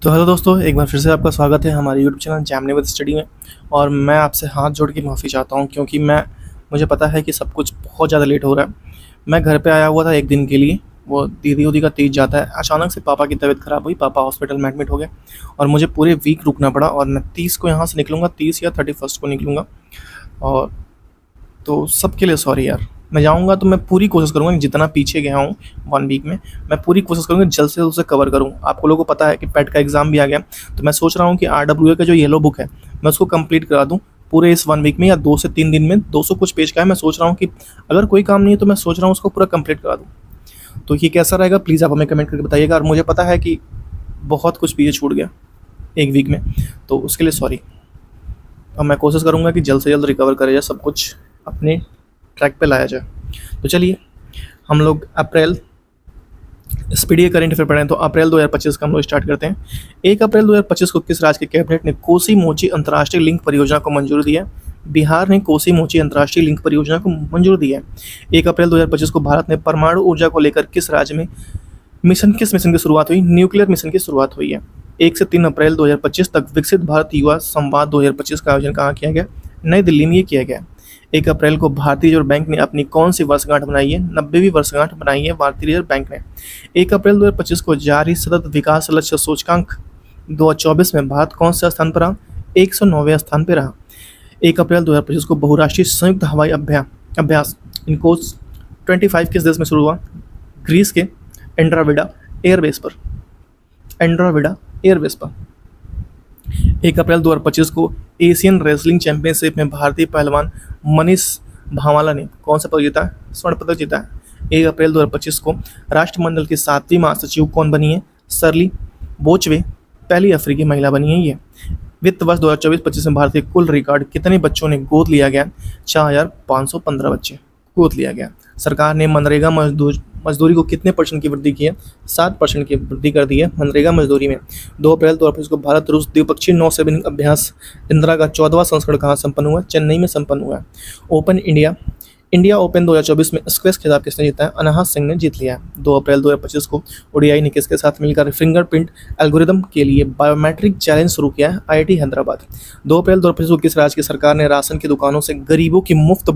तो हेलो दोस्तों, एक बार फिर से आपका स्वागत है हमारे YouTube channel Gemini with study में। और मैं आपसे हाथ जोड़ के माफ़ी चाहता हूँ क्योंकि मुझे पता है कि सब कुछ बहुत ज़्यादा लेट हो रहा है। मैं घर पे आया हुआ था एक दिन के लिए। वो दीदी उदी का तीज जाता है। अचानक से पापा की तबीयत ख़राब हुई, पापा हॉस्पिटल में एडमिट हो गए और मुझे पूरे वीक रुकना पड़ा। और मैं 30 को यहाँ से निकलूँगा, 30 या 31 को निकलूँगा। और तो सबके लिए सॉरी यार। मैं जाऊँगा तो मैं पूरी कोशिश करूँगा कि जितना पीछे गया हूँ 1 वीक में, मैं पूरी कोशिश करूँगा जल्द से जल्द उसे कवर करूँ। आप लोगों को पता है कि पेट का एग्ज़ाम भी आ गया, तो मैं सोच रहा हूँ कि आरडब्ल्यूए का जो येलो बुक है, मैं उसको कंप्लीट करा दूँ पूरे इस 1 वीक में, या 2 से 3 दिन में। 200 कुछ पेज का है। मैं सोच रहा हूँ कि अगर कोई काम नहीं है तो मैं सोच रहा हूँ उसको पूरा कंप्लीट करा दूँ। तो ये कैसा रहेगा, प्लीज़ आप हमें कमेंट करके बताइएगा। और मुझे पता है कि बहुत कुछ पीछे छूट गया 1 वीक में, तो उसके लिए सॉरी। अब मैं कोशिश करूँगा कि जल्द से जल्द रिकवर करा जाए, सब कुछ अपने ट्रैक पे लाया जाए। तो चलिए हम लोग अप्रैल स्पीडी करंट अफेयर पढ़ें। तो अप्रैल 2025 का हम लोग स्टार्ट करते हैं। 1 अप्रैल 2025 को किस राज्य के कैबिनेट ने कोसी मोची अंतर्राष्ट्रीय लिंक परियोजना को मंजूरी दी है? बिहार ने कोसी मोची अंतर्राष्ट्रीय लिंक परियोजना को मंजूरी दी है। 1 अप्रैल 2025 को भारत ने परमाणु ऊर्जा को लेकर किस राज्य में किस मिशन की शुरुआत हुई? न्यूक्लियर मिशन की शुरुआत हुई है। 1 से 3 अप्रैल 2025 तक विकसित भारत युवा संवाद 2025 का आयोजन कहाँ किया गया? नई दिल्ली में ये किया गया। 1 अप्रैल को भारतीय रिजर्व बैंक ने अपनी कौन सी वर्षगांठ बनाई है? 90वीं वर्षगांठ बनाई है भारतीय रिजर्व बैंक ने। 1 अप्रैल 2025 को जारी सतत विकास लक्ष्य सूचकांक 2024 में भारत कौन से स्थान पर रहा? 109वें स्थान पर रहा। 1 अप्रैल 2025 को बहुराष्ट्रीय संयुक्त हवाई अभ्यास इनकोस 25 किस देश में शुरू हुआ? ग्रीस के एंड्रोमेडा एयरबेस पर। 1 अप्रैल 2025 को एशियन रेसलिंग चैंपियनशिप में भारतीय पहलवान मनीष भावाला ने कौन सा पदक जीता है? स्वर्ण पदक जीता है। 1 अप्रैल 2025 को राष्ट्रमंडल की 7वीं महासचिव कौन बनी है? शर्ली बोचवे पहली अफ्रीकी महिला बनी है ये। वित्त वर्ष 2024-25 में भारतीय कुल रिकॉर्ड कितने बच्चों ने गोद लिया गया? 4515 बच्चे गोद लिया गया। सरकार ने मनरेगा मजदूरी को कितने % की वृद्धि की है? 7% की वृद्धि कर दी है मनरेगा मजदूरी में। 2 अप्रैल 2025 को भारत रूस द्विपक्षीय नौसेना अभ्यास इंदिरा का 14वां संस्करण कहाँ संपन्न हुआ? चेन्नई में संपन्न हुआ है। इंडिया ओपन 2024 में स्क्वैश खिताब किसने जीता है? अनाहत सिंह ने जीत लिया है। 2 अप्रैल 2025 को ओडीआई ने किसके साथ मिलकर फिंगरप्रिंट एल्गोरिदम के लिए बायोमेट्रिक चैलेंज शुरू किया है? आईआईटी हैदराबाद। 2 अप्रैल 2025 को किस राज्य की सरकार ने राशन की दुकानों से गरीबों की मुफ्त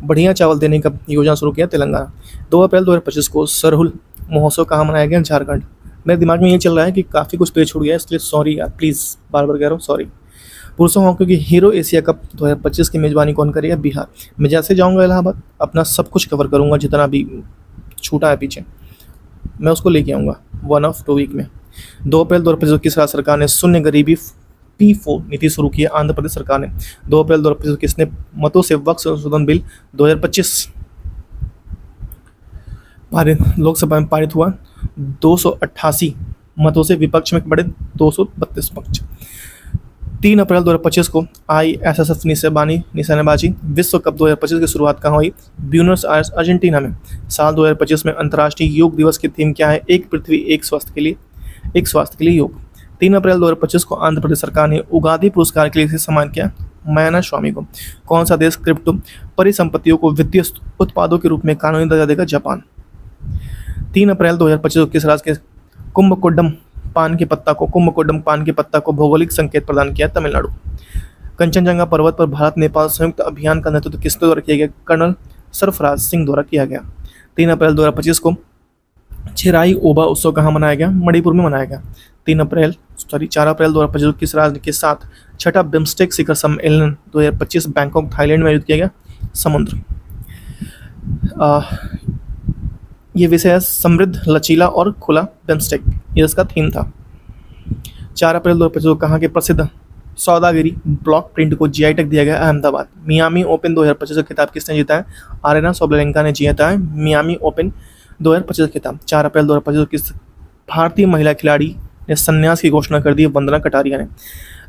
बढ़िया चावल देने का योजना शुरू किया? तेलंगाना। 2 अप्रैल 2025 को सरहुल महोत्सव कहाँ मनाया गया? झारखंड। मेरे दिमाग में ये चल रहा है कि काफ़ी कुछ पेज छूट गया है, इसलिए सॉरी यार, प्लीज़ बार बार कह रहा हूँ सॉरी। पुरुषों हॉकी की हीरो एशिया कप 2025 की मेज़बानी कौन करेगा? बिहार। मैं जैसे जाऊंगा इलाहाबाद, अपना सब कुछ कवर करूंगा, जितना भी छूटा है पीछे मैं उसको लेके आऊँगा 1 ऑफ 2 वीक में। 2 अप्रैल 2025 किस राज्य सरकार ने शून्य गरीबी P4 नीति शुरू की है? आंध्र प्रदेश सरकार ने। 2 अप्रैल 2025 किसने मतों से वक्फ संशोधन बिल 2025 लोकसभा में पारित हुआ? 288 मतों से, विपक्ष में बढ़े 232 पक्ष। 3 अप्रैल 2025 को ISSF निशानेबाजी विश्व कप 2025 की शुरुआत कहाँ हुई? ब्यूनस आयर्स अर्जेंटीना में। साल 2025 में अंतर्राष्ट्रीय योग दिवस की थीम क्या है? एक पृथ्वी एक स्वास्थ्य के लिए योग। 3 अप्रैल 2025 को आंध्र प्रदेश सरकार ने उगादी पुरस्कार के लिए सम्मानित किया मयाना स्वामी को। कौन सा देश क्रिप्टो परिसंपत्तियों को वित्तीय उत्पादों के रूप में कानूनी दर्जा देगा? जापान। 3 अप्रैल 2025 को किस राज्य के कुंभकोडम पान के पत्ता को भौगोलिक संकेत प्रदान किया? तमिलनाडु। कंचनजंगा पर्वत पर भारत नेपाल संयुक्त अभियान का नेतृत्व किसके द्वारा किया गया? कर्नल सरफराज सिंह द्वारा किया गया। 3 अप्रैल 2025 को छिराई ओबा उत्सव कहाँ मनाया गया? मणिपुर में मनाया गया। 4 अप्रैल 2025 को किस राज्य के साथ छठा बिम्स्टेक शिखर सम्मेलन 2025 बैंकॉक थाईलैंड में आयोजित किया गया? समुद्र। ये विषय है समृद्ध, लचीला और खुला बिम्स्टेक, ये इसका थीम था। 4 अप्रैल 2025 को कहाँ के प्रसिद्ध सौदागिरी ब्लॉक प्रिंट को जीआई टैग दिया गया? अहमदाबाद। मियामी ओपन 2025 का खिताब किसने जीता है? आरेना सोबलेंका ने जीता है मियामी ओपन 2025 का खिताब। 4 अप्रैल 2025 को किस भारतीय महिला खिलाड़ी ने संन्यास की घोषणा कर दी? वंदना कटारिया ने।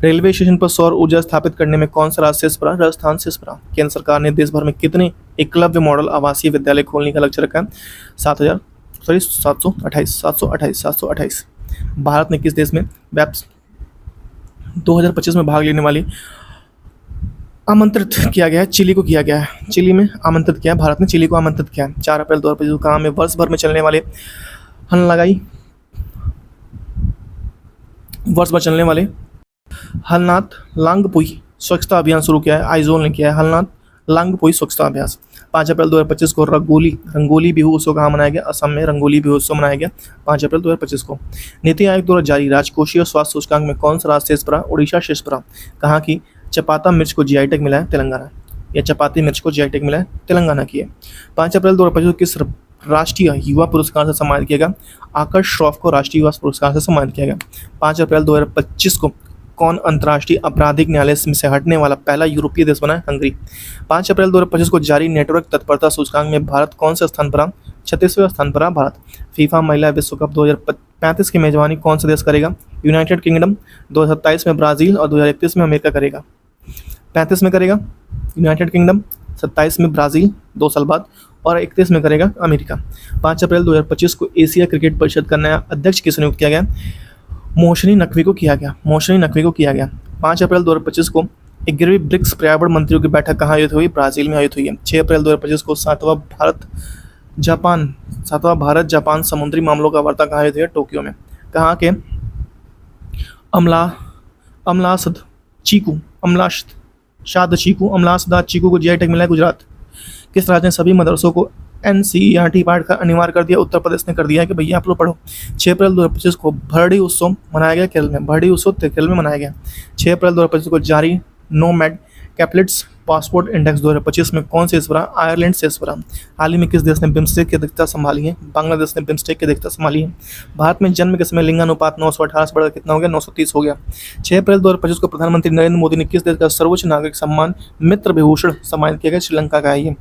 रेलवे स्टेशन पर सौर ऊर्जा स्थापित करने में कौन सा राज्य शीर्ष पर? राजस्थान शीर्ष पर। केंद्र सरकार ने देश भर में कितने एकलव्य मॉडल आवासीय विद्यालय खोलने का लक्ष्य रखा है? 728। भारत ने किस देश में वेब्स 2025 में भाग लेने वाली आमंत्रित किया गया है? चिली को किया गया है। चिली में आमंत्रित किया है, भारत ने चिली को आमंत्रित किया है। 4 अप्रैल 2025 को कहाँ में वर्ष भर में चलने वाले हनलगाई वर्ष भर चलने वाले हलनाथ लांगपुई स्वच्छता अभियान शुरू किया है, आइजोल ने किया है हलनाथ लांगपुई स्वच्छता अभ्यास। 5 अप्रैल 2025 को रंगोली बिहू उत्सव कहाँ मनाया गया? असम में रंगोली बिहू उत्सव मनाया गया 5 अप्रैल 2025 को। नीति आयोग द्वारा जारी राजकोषीय और स्वास्थ्य सूचकांक में कौन सा राज्य शीर्ष पर रहा? उड़ीसा शीर्ष पर रहा। कहाँ की? चपाता मिर्च को जीआई टैग मिला है तेलंगाना, या चपाती मिर्च को जीआई टैग मिला है तेलंगाना की है। 5 अप्रैल 2025 को किस राष्ट्रीय युवा पुरस्कार से सम्मानित किया गया? आकर्ष श्रॉफ को राष्ट्रीय युवा पुरस्कार से सम्मानित किया गया। 5 अप्रैल 2025 को कौन अंतर्राष्ट्रीय आपराधिक न्यायालय से हटने वाला पहला यूरोपीय देश बना है? हंगरी। 5 अप्रैल 2025 को जारी नेटवर्क तत्परता सूचकांक में भारत कौन से स्थान पर रहा? 36वें स्थान पर रहा भारत। फीफा महिला विश्व कप 2035 की मेजबानी कौन सा देश करेगा? United kingdom. 2027 में ब्राजील और 2031 में अमेरिका करेगा। 35 में करेगा यूनाइटेड किंगडम, 27 में ब्राज़ील 2 साल बाद, और 31 में करेगा अमेरिका। 5 अप्रैल 2025 को एशिया क्रिकेट परिषद का नया अध्यक्ष किसे नियुक्त किया गया? मोहसिनी नकवी को किया गया। 5 अप्रैल 2025 को 11वीं ब्रिक्स पर्यावरण मंत्रियों की बैठक कहाँ आयोजित हुई? ब्राज़ील में आयोजित हुई है। 6 अप्रैल 2025 को 7वां भारत जापान समुद्री मामलों का वार्ता कहाँ आयोजित हुई है? टोक्यो में। कहाँ के? अमलासद चीकू को जीआई टैग मिला है गुजरात। किस राज्य ने सभी मदरसों को एनसीईआरटी पाठ का अनिवार्य कर दिया? उत्तर प्रदेश ने कर दिया है कि भैया आप लोग पढ़ो। 6 अप्रैल 2025 को भरडी उत्सव मनाया गया केरल में। भरडी उत्सव केरल में मनाया गया। 6 अप्रैल 2025 को जारी नोमैड कैप्लेट्स पासपोर्ट इंडेक्स 2025 में कौन से रहा? आयरलैंड से रहा। हाल ही में किस देश ने बिम्स्टेक की अध्यक्षता संभाली है? बांग्लादेश ने बिम्स्टेक की अध्यक्षता संभाली है। भारत में जन्म के समय लिंगानुपात 918 से बढ़कर कितना हो गया? 930 हो गया। 6 अप्रैल 2025 को प्रधानमंत्री नरेंद्र मोदी ने किस देश का सर्वोच्च नागरिक सम्मान मित्र विभूषण सम्मानित किया गया? श्रीलंका का है ये।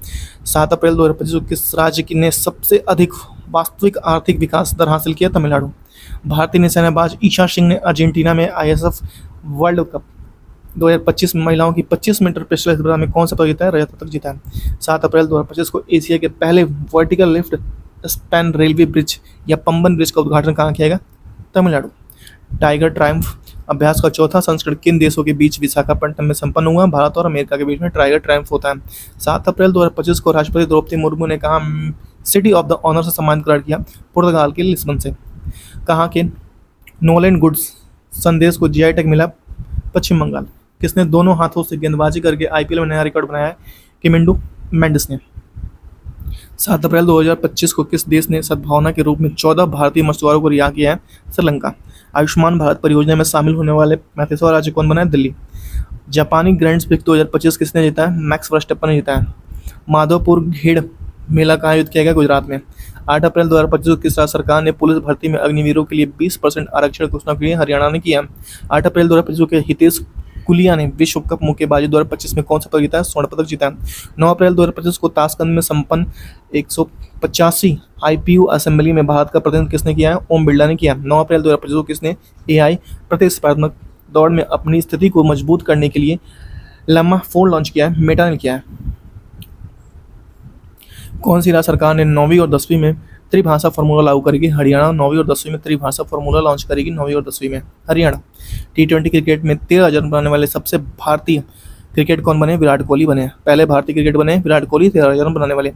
7 अप्रैल 2025 को किस राज्य ने सबसे अधिक वास्तविक आर्थिक विकास दर हासिल किया? तमिलनाडु। भारतीय निशानेबाज ईशा सिंह ने अर्जेंटीना में ISF वर्ल्ड कप 2025 में महिलाओं की 25 मीटर पिस्टल स्पर्धा में कौन सा पदक जीता है? रजत पदक जीता है। 7 अप्रैल 2025 को एशिया के पहले vertical lift span railway bridge या पंबन ब्रिज का उद्घाटन कहाँ किया गया? तमिलनाडु। टाइगर ट्रायम्फ अभ्यास का चौथा संस्करण किन देशों के बीच विशाखापट्टनम में संपन्न हुआ? भारत और अमेरिका के बीच में टाइगर ट्रायम्फ होता है। 7 अप्रैल 2025 को राष्ट्रपति द्रौपदी मुर्मू ने कहा सिटी ऑफ द ऑनर से सम्मानित करार किया? पुर्तगाल के लिस्बन से। कहाँ के? नोलैंड गुड्स संदेश को जीआई टैग मिला? पश्चिम बंगाल। किसने दोनों हाथों से गेंदबाजी करके आईपीएल में नया रिकॉर्ड बनाया है? किमिंडू मेंडिस ने। 7 अप्रैल 2025 को किस देश ने सद्भावना के रूप में 14 भारतीय मजदूरों को रिहा किया है? श्रीलंका। आयुष्मान भारत परियोजना में शामिल होने वाले 35वां राज्य कौन बना है? दिल्ली। जापानी ग्रैंड प्रिक्स 2025 किसने जीता है? मैक्स वर्स्टेपन ने जीता है। माधवपुर घेड़ मेला कहाँ आयोजित किया गया? गुजरात में। 8 अप्रैल 2025 को किस राज्य सरकार ने पुलिस भर्ती में अग्निवीरों के लिए 20% आरक्षण घोषणा की? हरियाणा ने किया। 8 अप्रैल 2025 को हितेश कुलिया ने विश्व कप मुक्केबाजी 2025 में कौन सा पदक जीता है? स्वर्ण पदक जीता है। 9 अप्रैल 2025 को ताशकंद में संपन्न 185 IPU असेंबली में भारत का प्रतिनिधित्व किसने किया है? ओम बिरला ने किया। 9 अप्रैल 2025 को किसने AI प्रतिस्पर्धात्मक दौड़ में अपनी स्थिति को मजबूत करने के लिए लम्मा 4 लॉन्च किया है? मेटा ने किया है। कौन सी राज्य सरकार ने 9वीं और 10वीं में त्रिभाषा फार्मूला लागू करेगी? हरियाणा। 9वीं और 10वीं में त्रिभाषा फार्मूला लॉन्च करेगी 9वीं और 10वीं में हरियाणा। T20 क्रिकेट में 13,000 रन बनाने वाले सबसे भारतीय क्रिकेट कौन बने? विराट कोहली बने। पहले भारतीय क्रिकेट बने विराट कोहली 13,000 रन बनाने वाले।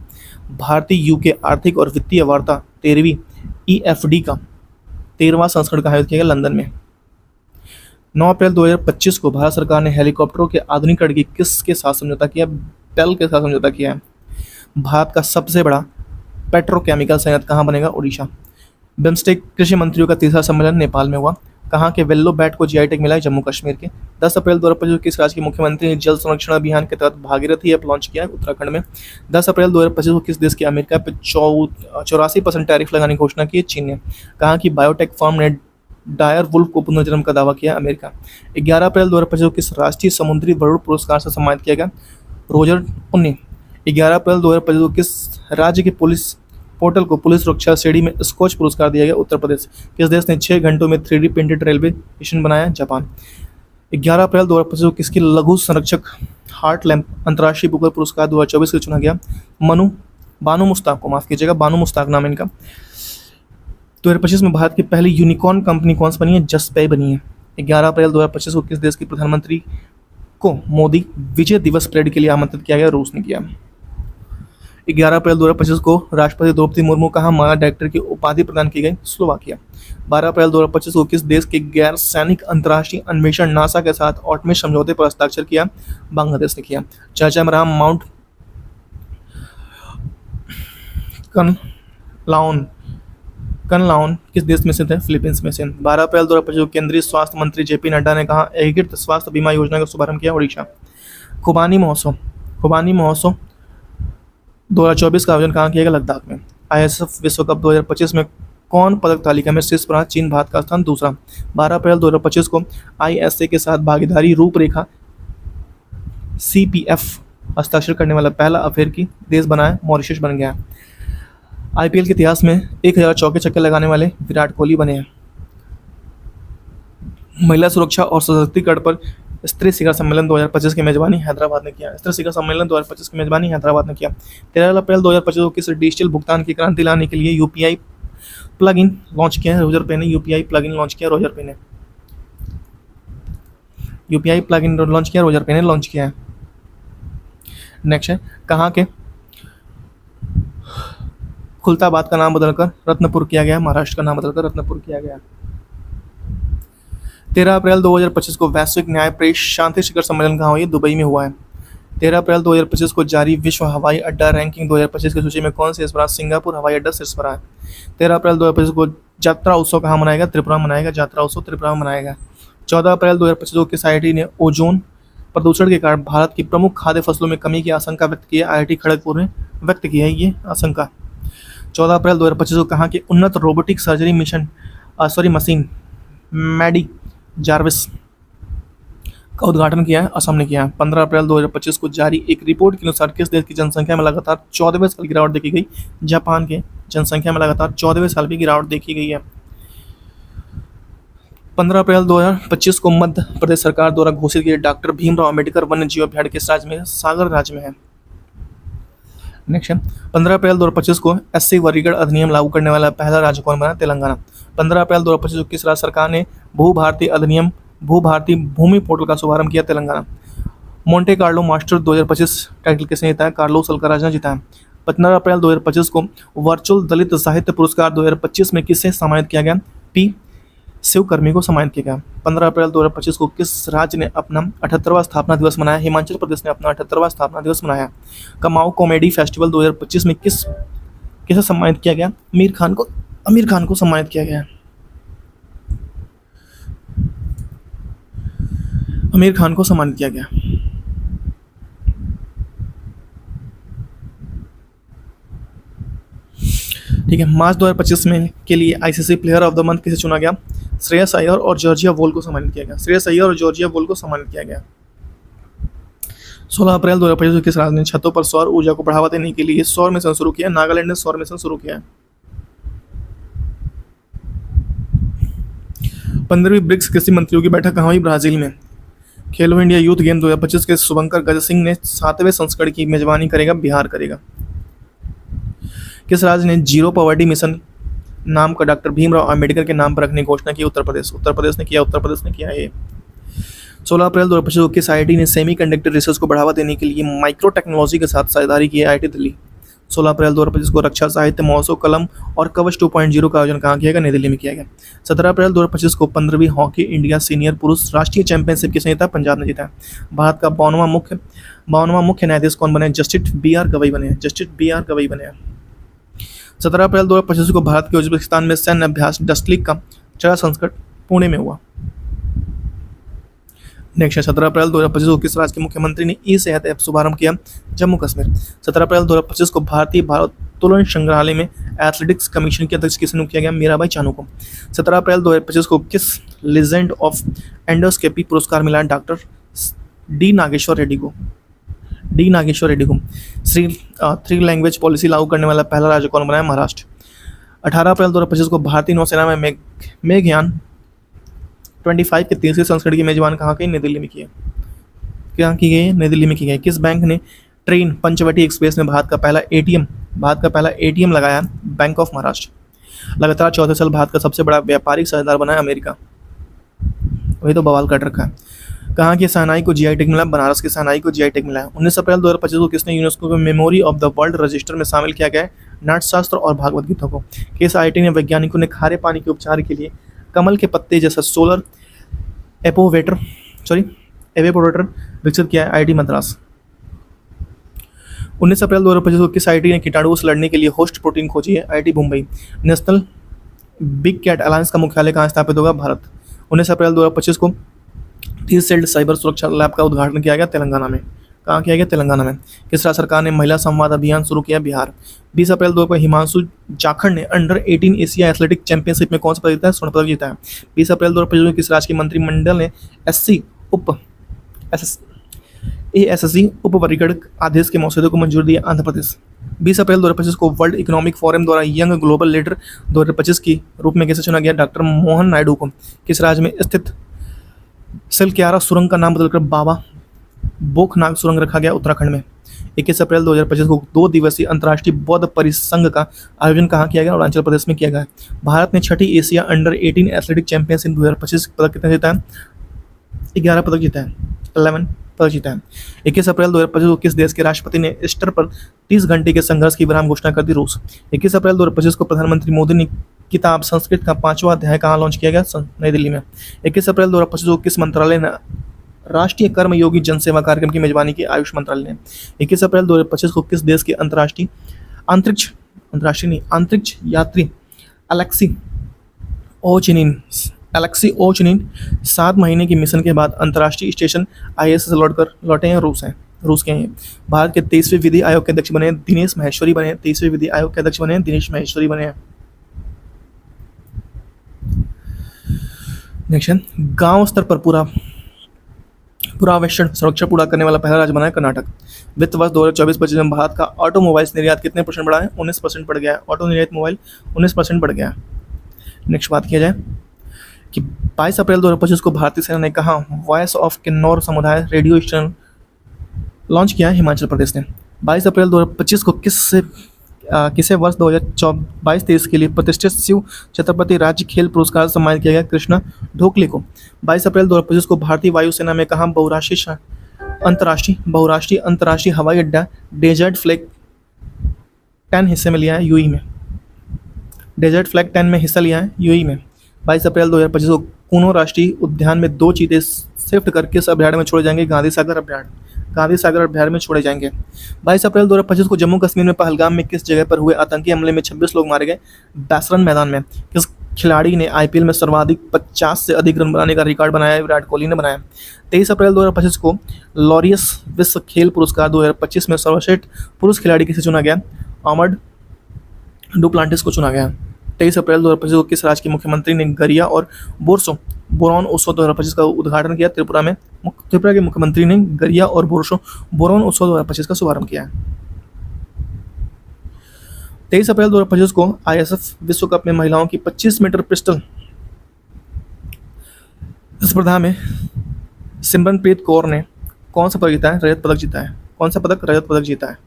भारतीय UK आर्थिक और वित्तीय वार्ता 13वीं EFD का 13वां संस्करण का आयोजित किया गया लंदन में। 9 अप्रैल 2025 को भारत सरकार ने हेलीकॉप्टरों के आधुनिकीकरण की किसके साथ समझौता किया? डेल के साथ समझौता किया है। भारत का सबसे बड़ा पेट्रोकेमिकल संयंत्र कहाँ बनेगा? उड़ीसा। बिम्स्टेक कृषि मंत्रियों का तीसरा सम्मेलन नेपाल में हुआ। कहाँ के? वेल्लो बैट को जीआई टैग मिला है? जम्मू कश्मीर के। 10 अप्रैल 2025 किस राज्य के मुख्यमंत्री ने जल संरक्षण अभियान के तहत भागीरथी ऐप लॉन्च किया है? उत्तराखंड में। 10 अप्रैल 2025 को किस देश की अमेरिका पर 84% टैरिफ लगाने की घोषणा की है? चीन ने। कहाँ की बायोटेक फर्म ने डायर वुल्फ को पुनर्जन्म का दावा किया? अमेरिका। 11 अप्रैल 2025 को किस राष्ट्रीय समुद्री वरुण पुरस्कार से सम्मानित किया गया? रोजर उन्नी। 11 अप्रैल 2025 को किस राज्य के पुलिस पोर्टल को पुलिस सुरक्षा श्रेणी में स्कॉच पुरस्कार दिया गया? उत्तर प्रदेश। किस देश ने 6 घंटों में 3D प्रिंटेड रेलवे स्टेशन बनाया? जापान। 11 अप्रैल 2025 को किसकी लघु संरक्षक हार्ट लैम्प अंतर्राष्ट्रीय बुकर पुरस्कार 2024 के चुना गया? बानू मुश्ताक को, माफ कीजिएगा, बानू मुश्ताक नाम इनका। 2025 में भारत की पहली यूनिकॉर्न कंपनी कौन सी बनी है? जस्टपे बनी है। 11 अप्रैल 2025 को किस देश के प्रधानमंत्री को मोदी विजय दिवस परेड के लिए आमंत्रित किया गया? रूस ने किया। 11 अप्रैल 2025 को राष्ट्रपति द्रौपदी मुर्मू कहाँ मानव डायरेक्टर की उपाधि प्रदान की गई? स्लोवाकिया। 12 अप्रैल 2025 को किस देश के गैर सैनिक अंतर्राष्ट्रीय अन्वेषण नासा के साथ ऑटमिस समझौते पर हस्ताक्षर किया? बांग्लादेश ने किया। चर्चा में रहा माउंट कनलाउन कनलाउन किस देश में स्थित है? फिलीपींस में से। 12 अप्रैल 2025 को केंद्रीय स्वास्थ्य मंत्री जेपी नड्डा ने कहा एकीकृत स्वास्थ्य बीमा योजना का शुभारंभ किया? ओडिशा। खुबानी महोत्सव 2024 का आयोजन कहाँ किया गया? लद्दाख में। ISF विश्व कप 2025 में कौन पदक तालिका में शीर्ष पर रहा? चीन। भारत का स्थान दूसरा। 12 अप्रैल 2025 को ISA के साथ भागीदारी रूपरेखा CPF हस्ताक्षर करने वाला पहला अफ्रीकी देश बना है? मॉरिशस बन गया। IPL के इतिहास में 1000 चौके छक्के लगाने वाले विराट कोहली बने हैं। महिला सुरक्षा और सशक्तिकरण पर स्त्री शिखर सम्मेलन 2025 की मेजबानी हैदराबाद ने किया। स्त्री शिखर सम्मेलन 2025 की मेजबानी हैदराबाद ने किया। 13 अप्रैल 2025 को किस डिजिटल भुगतान की क्रांति लाने के लिए UPI प्लग इन लॉन्च किया है? रोजर पे ने UPI प्लग इन लॉन्च किया। रोजर पे ने UPI प्लग इन लॉन्च किया। रोजर पे ने लॉन्च किया है। नेक्स्ट है कहाँ के खुलताबाद का नाम बदलकर रत्नपुर किया गया? महाराष्ट्र का नाम बदलकर रत्नपुर किया गया। 13 अप्रैल 2025 को वैश्विक न्याय प्रेस शांति शिखर सम्मेलन कहाँ हुआ? दुबई में हुआ है। 13 अप्रैल 2025 को जारी विश्व हवाई अड्डा रैंकिंग 2025 की सूची में कौन शीर्ष पर? सिंगापुर हवाई अड्डा शीर्ष पर है। 13 अप्रैल 2025 को यात्रा उत्सव कहाँ मनाएगा? त्रिपुरा मनाएगा। यात्रा उत्सव त्रिपुरा मनाएगा। 14 अप्रैल 2025 को किस IIT ने ओजोन प्रदूषण के कारण भारत की प्रमुख खाद्य फसलों में कमी की आशंका व्यक्त की है? IIT खड़गपुर ने व्यक्त की है ये आशंका। 14 अप्रैल 2025 को कहाँ के उन्नत robotic surgery machine Maddy Jarvis का उद्घाटन किया है? असम ने किया है। 15 अप्रैल 2025 को जारी एक रिपोर्ट के अनुसार किस देश की जनसंख्या में लगातार 14वें साल की गिरावट देखी गई? जापान के जनसंख्या में लगातार 14वें साल की गिरावट देखी गई है। 15 अप्रैल 2025 को मध्य प्रदेश सरकार द्वारा घोषित किए डॉक्टर भीमराव अम्बेडकर वन्य जीव अभयारण्य किस राज्य में है? सागर राज्य में है। नेक्स्ट है 15 अप्रैल 2025 को SC वर्गीकरण अधिनियम लागू करने वाला पहला राज्य कौन बना? तेलंगाना। 15 अप्रैल 2025 को किस राज्य सरकार ने भू-भारती भूमि पोर्टल का शुभारंभ किया? Telangana. Monte Carlo master 2025 title किसने जीता है? कार्लोस अल्काराज ने जीता है। 15 अप्रैल 2025 को वर्चुअल दलित साहित्य पुरस्कार 2025 में किसे सम्मानित किया गया? P शिवकर्मी को सम्मानित किया गया। 15 अप्रैल 2025 को किस राज्य ने अपना 78वां स्थापना दिवस मनाया? हिमाचल प्रदेश ने अपना 78वां स्थापना दिवस मनाया। कमाऊ कॉमेडी फेस्टिवल 2025 में किसे सम्मानित किया गया? आमिर खान को सम्मानित किया गया। आमिर खान को सम्मानित किया गया। ठीक है। मार्च 2025 में के लिए ICC player of the month किसे चुना गया? श्रेयस अय्यर और जॉर्जिया वोल को सम्मानित किया गया। 16 अप्रैल 2025 को किस राज्य ने छतों पर सौर ऊर्जा को बढ़ावा देने के लिए सौर मिशन शुरू किया? नागालैंड ने सौर मिशन शुरू किया है। 15वीं ब्रिक्स कृषि मंत्रियों की बैठक कहाँ हुई? ब्राजील में। खेलो इंडिया यूथ गेम 2025 के शुभंकर गज सिंह ने 7वें संस्करण की मेजबानी करेगा? बिहार करेगा। किस राज्य ने जीरो पॉवर्टी मिशन नाम का डॉक्टर भीमराव अम्बेडकर के नाम पर रखने की घोषणा की? उत्तर प्रदेश ने किया ये। 16 अप्रैल 2025 को किस IIT ने सेमीकंडक्टर रिसर्च को बढ़ावा देने के लिए माइक्रो टेक्नोलॉजी के साथ साझेदारी की है? IIT दिल्ली। 16 अप्रैल 2025 को रक्षा साहित्य महोत्सव कलम और कवच 2.0 का आयोजन कहाँ किया गया? नई दिल्ली में किया गया। 17 अप्रैल 2025 को 15वीं हॉकी इंडिया सीनियर पुरुष राष्ट्रीय चैंपियनशिप किसने जीता? पंजाब ने जीता है। भारत का 52वां मुख्य न्यायाधीश कौन बने? जस्टिस BR गवई बने हैं। 17 अप्रैल 2025 को भारत के उज्बेकिस्तान में सैन्य अभ्यास डस्टलिक का 4 संस्करण पुणे में हुआ। नेक्स्ट 17 अप्रैल 2025 को किस राज्य के मुख्यमंत्री ने ई-सेहत ऐप शुभारंभ किया? जम्मू कश्मीर। 17 अप्रैल 2025 को भारतीय भारोत्तोलन संग्रहालय में एथलेटिक्स कमीशन के अध्यक्ष किसे नियुक्त किया गया? मीराबाई चानू को। 17 अप्रैल 2025 को किस लीजेंड ऑफ एंडोस्कोपी पुरस्कार मिला? डॉक्टर डी नागेश्वर रेड्डी को। 3 लैंग्वेज पॉलिसी लागू करने वाला पहला राज्य कौन बना है? महाराष्ट्र। 18 अप्रैल 2025 को भारतीय नौसेना में मेघयान 25 के 3वीं संस्करण की मेजबान कहाँ की? नई दिल्ली में की गई। नई दिल्ली में की गई। किस बैंक ने ट्रेन पंचवटी एक्सप्रेस में भारत का पहला ATM लगाया? Bank of Maharashtra. लगातार 14 साल भारत का सबसे बड़ा व्यापारिक साझेदार बना है अमेरिका। वही तो बवाल कर रखा है। कहाँ की सानाई को जीआई टैग मिला? बनारस की सानाई को जीआई टैग मिला है। 19 अप्रैल 2025 को किसने यूनेस्को के memory of the world register में शामिल किया गया है? नाट्यशास्त्र और भागवत गीता को। किस आईआईटी ने वैज्ञानिकों ने खारे पानी के उपचार के लिए कमल के पत्ते जैसा सोलर एवेपोरेटर विकसित किया है? आईआईटी मद्रास। 19 अप्रैल 2025 को किस आईआईटी ने कीटाणुओं से लड़ने के लिए होस्ट प्रोटीन खोजी है? IIT Mumbai. National big cat alliance का मुख्यालय कहाँ स्थापित होगा? भारत। 19 अप्रैल 2025 को 30 सेल्ड साइबर सुरक्षा लैब का उद्घाटन किया गया तेलंगाना में। कहाँ किया गया? तेलंगाना में। किस राज्य सरकार ने महिला संवाद अभियान शुरू किया? बिहार। 20 अप्रैल 2025 को हिमांशु जाखड़ ने अंडर 18 एशिया एथलेटिक चैंपियनशिप में कौन सा पदक जीता है? स्वर्ण पदक जीता है। 20 अप्रैल 2025 को किस राज्य की मंत्रिमंडल ने एएससी उप वर्गीकरण आदेश के मसौदे को मंजूरी दी? आंध्र प्रदेश। 20 अप्रैल 2025 को वर्ल्ड इकोनॉमिक फोरम द्वारा यंग ग्लोबल लीडर 2025 के रूप में कैसे चुना गया? डॉक्टर मोहन नायडू को। किस राज्य में स्थित सिलक्यारा सुरंग का नाम बदलकर बाबा बोखनाग सुरंग रखा गया? उत्तराखंड में। 21 अप्रैल 2025 को 2 दिवसीय अंतर्राष्ट्रीय बौद्ध परिसंघ का आयोजन कहाँ किया गया? अरुणाचल प्रदेश में किया गया। भारत ने छठी एशिया अंडर 18 एथलेटिक चैंपियनशिप 2025 पदक कितने जीता है? 11 पदक जीता है। 11 पदक जीता है। 21 अप्रैल 2025 को किस देश के राष्ट्रपति ने ईस्टर पर 30 घंटे के संघर्ष की विराम घोषणा कर दी? रूस। 21 अप्रैल 2025 को प्रधानमंत्री मोदी ने किताब संस्कृत का 5वां अध्याय कहाँ लॉन्च किया गया? नई दिल्ली में। 21 अप्रैल 2025 को किस मंत्रालय ने राष्ट्रीय कर्मयोगी जनसेवा कार्यक्रम की मेजबानी की? आयुष मंत्रालय ने। 21 अप्रैल 2025 को किस देश के अंतरिक्ष यात्री अलेक्सी ओचनिन 7 महीने की मिशन के बाद अंतर्राष्ट्रीय स्टेशन आईएसएस से लौटे हैं? रूस के हैं। भारत के 23वें विधि आयोग के अध्यक्ष बने हैं दिनेश माहेश्वरी बने हैं। 23वें विधि आयोग के अध्यक्ष बने हैं दिनेश माहेश्वरी बने हैं। नेक्स्ट है गांव स्तर पर पूरा आवश्यक सुरक्षा पूरा करने वाला पहला राज्य बना है कर्नाटक। वित्त वर्ष 2024-25 में भारत का ऑटोमोबाइल्स निर्यात कितने % बढ़ा है? 19% बढ़ गया है। ऑटो निर्यात मोबाइल 19% बढ़ गया है। नेक्स्ट बात किया जाए कि 22 अप्रैल 2025 को भारतीय सेना ने कहा वॉइस ऑफ किन्नौर समुदाय रेडियो स्टेशन लॉन्च किया है? हिमाचल प्रदेश ने। 22 अप्रैल 2025 को किसे वर्ष 2022-23 के लिए प्रतिष्ठित शिव छत्रपति राज्य खेल पुरस्कार से सम्मानित किया गया? कृष्णा ढोकले को। 22 अप्रैल 2025 को भारतीय वायुसेना में कहा बहुराष्ट्रीय अंतर्राष्ट्रीय हवाई अड्डा डेजर्ट फ्लैग 10 हिस्से में लिया है? यूएई में। डेजर्ट फ्लैग 10 में हिस्सा लिया है? यूएई में। 22 अप्रैल 2025 को कूनो राष्ट्रीय उद्यान में 2 चीते शिफ्ट करके इस अभ्यारण्य में छोड़े जाएंगे? गांधी सागर अभ्यारण्य में छोड़े जाएंगे। 22 अप्रैल 2025 को जम्मू कश्मीर में पहलगाम में किस जगह पर हुए आतंकी हमले में 26 लोग मारे गए? बैसरन मैदान में। किस खिलाड़ी ने आईपीएल में सर्वाधिक 50 से अधिक रन बनाने का रिकॉर्ड बनाया है? विराट कोहली ने बनाया। 23 अप्रैल 2025 को लॉरियस विश्व खेल पुरस्कार 2025 में सर्वश्रेष्ठ पुरुष खिलाड़ी किसे चुना गया? आर्मर्ड डुप्लांटिस को चुना गया। 23 अप्रैल 2025 को किस राज्य के मुख्यमंत्री ने गरिया और बोरोन उत्सव 2025 का उद्घाटन किया? त्रिपुरा के मुख्यमंत्री ने गरिया और बोरोन उत्सव 2025 का शुभारंभ किया है। 23 अप्रैल 2025 को आईएसएफ विश्व कप में महिलाओं की 25 मीटर पिस्टल स्पर्धा में सिमरनप्रीत कौर ने कौन सा पदक जीता है? रजत पदक जीता है। कौन सा पदक? रजत पदक जीता है।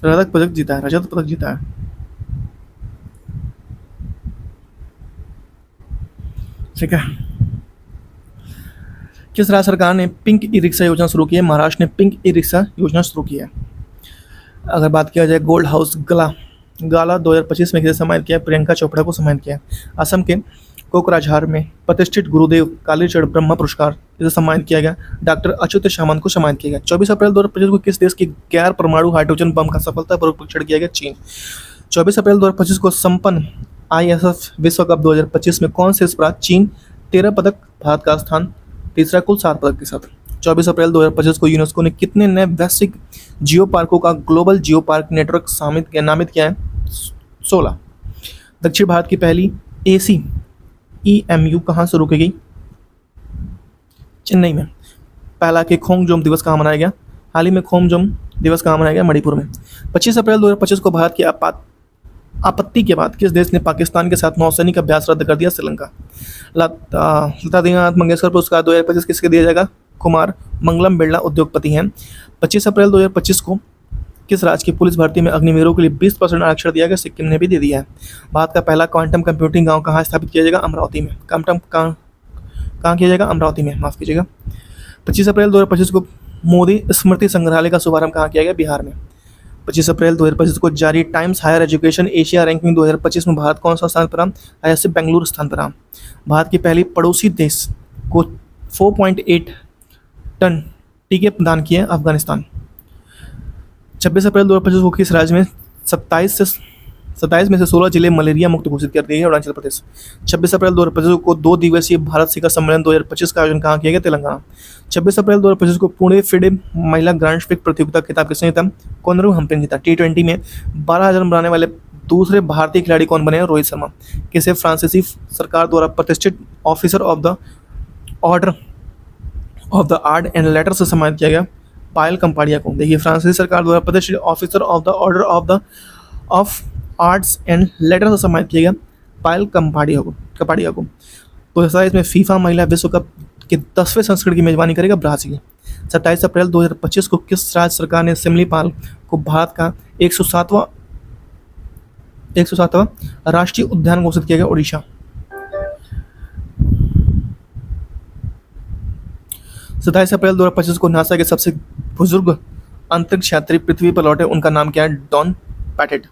रजत पदक जीता है। ठीक है। किस राज्य सरकार ने पिंक ई रिक्शा योजना शुरू की है? महाराष्ट्र ने पिंक ई रिक्शा योजना शुरू की है। अगर बात किया जाए गोल्ड हाउस गाला 2025 में किसे सम्मानित किया? प्रियंका चोपड़ा को सम्मानित किया। असम के कोकराझार में प्रतिष्ठित गुरुदेव कालीचरण ब्रह्म पुरस्कार इसे सम्मानित किया गया? डॉक्टर अच्युत सामंत को सम्मानित किया गया। 24 अप्रैल 2025 को किस देश के गैर परमाणु हाइड्रोजन बम का सफलतापूर्वक परीक्षण किया गया? चीन। 24 अप्रैल 2025 को संपन्न आईएसएफ विश्व कप 2025 में कौन से अपराध चीन 13 पदक, भारत का स्थान तीसरा कुल 7 पदक के साथ। 24 अप्रैल 2025 को यूनेस्को ने कितने नए वैश्विक जियो पार्कों का ग्लोबल जियो पार्क नेटवर्क नामित किया है? 16। दक्षिण भारत की पहली ACEMU कहाँ शुरू की गई? चेन्नई में। पहला के खोंगजोम दिवस कहाँ मनाया गया? हाल ही में खोंगजोम दिवस कहाँ मनाया गया? मणिपुर में। 25 अप्रैल 2025 को भारत की आपत्ति के बाद किस देश ने पाकिस्तान के साथ नौसैनिक अभ्यास रद्द कर दिया? श्रीलंका। लता दीनानाथ मंगेशकर पुरस्कार 2025 किसके दिया जाएगा? कुमार मंगलम बिरला उद्योगपति हैं। 25 अप्रैल 2025 को किस राज्य की पुलिस भर्ती में अग्निवीरों के लिए 20% आरक्षण दिया गया? सिक्किम ने भी दे दिया है। भारत का पहला क्वांटम कंप्यूटिंग गांव कहाँ स्थापित किया जाएगा? अमरावती में। क्वांटम कहाँ किया जाएगा? अमरावती में, माफ़ कीजिएगा। 25 अप्रैल 2025 को मोदी स्मृति संग्रहालय का शुभारंभ कहाँ किया गया? बिहार में। 25 अप्रैल 2025 को जारी Times Higher Education Asia ranking 2025 में भारत कौन सा स्थान पर रहा? ISC बेंगलुरु स्थान पर रहा। भारत की पहली पड़ोसी देश को 4.8 टन टीके प्रदान किए अफगानिस्तान। 26 अप्रैल 2025 को किस राज्य में 27 में से 16 जिले मलेरिया मुक्त घोषित कर दिए गए? अरुणाचल प्रदेश। 26 अप्रैल 2025 को 2 दिवसीय भारत शिखर सम्मेलन 2025 का आयोजन कहाँ किया गया? तेलंगाना। 26 अप्रैल 2025 को पुणे फिडे महिला ग्रांड प्रिक्स प्रतियोगिता खिताब किसने जीता? कोनरू हम्पिन जीता। T20 में 12,000 रन बनाने वाले दूसरे भारतीय खिलाड़ी कौन बने? रोहित शर्मा। किसे फ्रांसीसी सरकार द्वारा प्रतिष्ठित officer of the order of the art and later से सम्मानित किया गया? पायल कम्पाडिया को। देखिए, फ्रांसीसी सरकार द्वारा प्रतिष्ठित officer of the order of arts and later से सम्मानित किया गया पायल कम्पाडिया को। 2027 में फीफा महिला विश्व कप के 10वें संस्करण की मेजबानी करेगा ब्राजील। 27 अप्रैल 2025 को किस राज्य सरकार ने सिमलीपाल को भारत का 107वां राष्ट्रीय उद्यान घोषित किया गया? ओडिशा। 27 अप्रैल 2025 को नासा के सबसे बुजुर्ग अंतरिक्ष यात्री पृथ्वी पर लौटे, उनका नाम क्या है? डॉन पैटेट।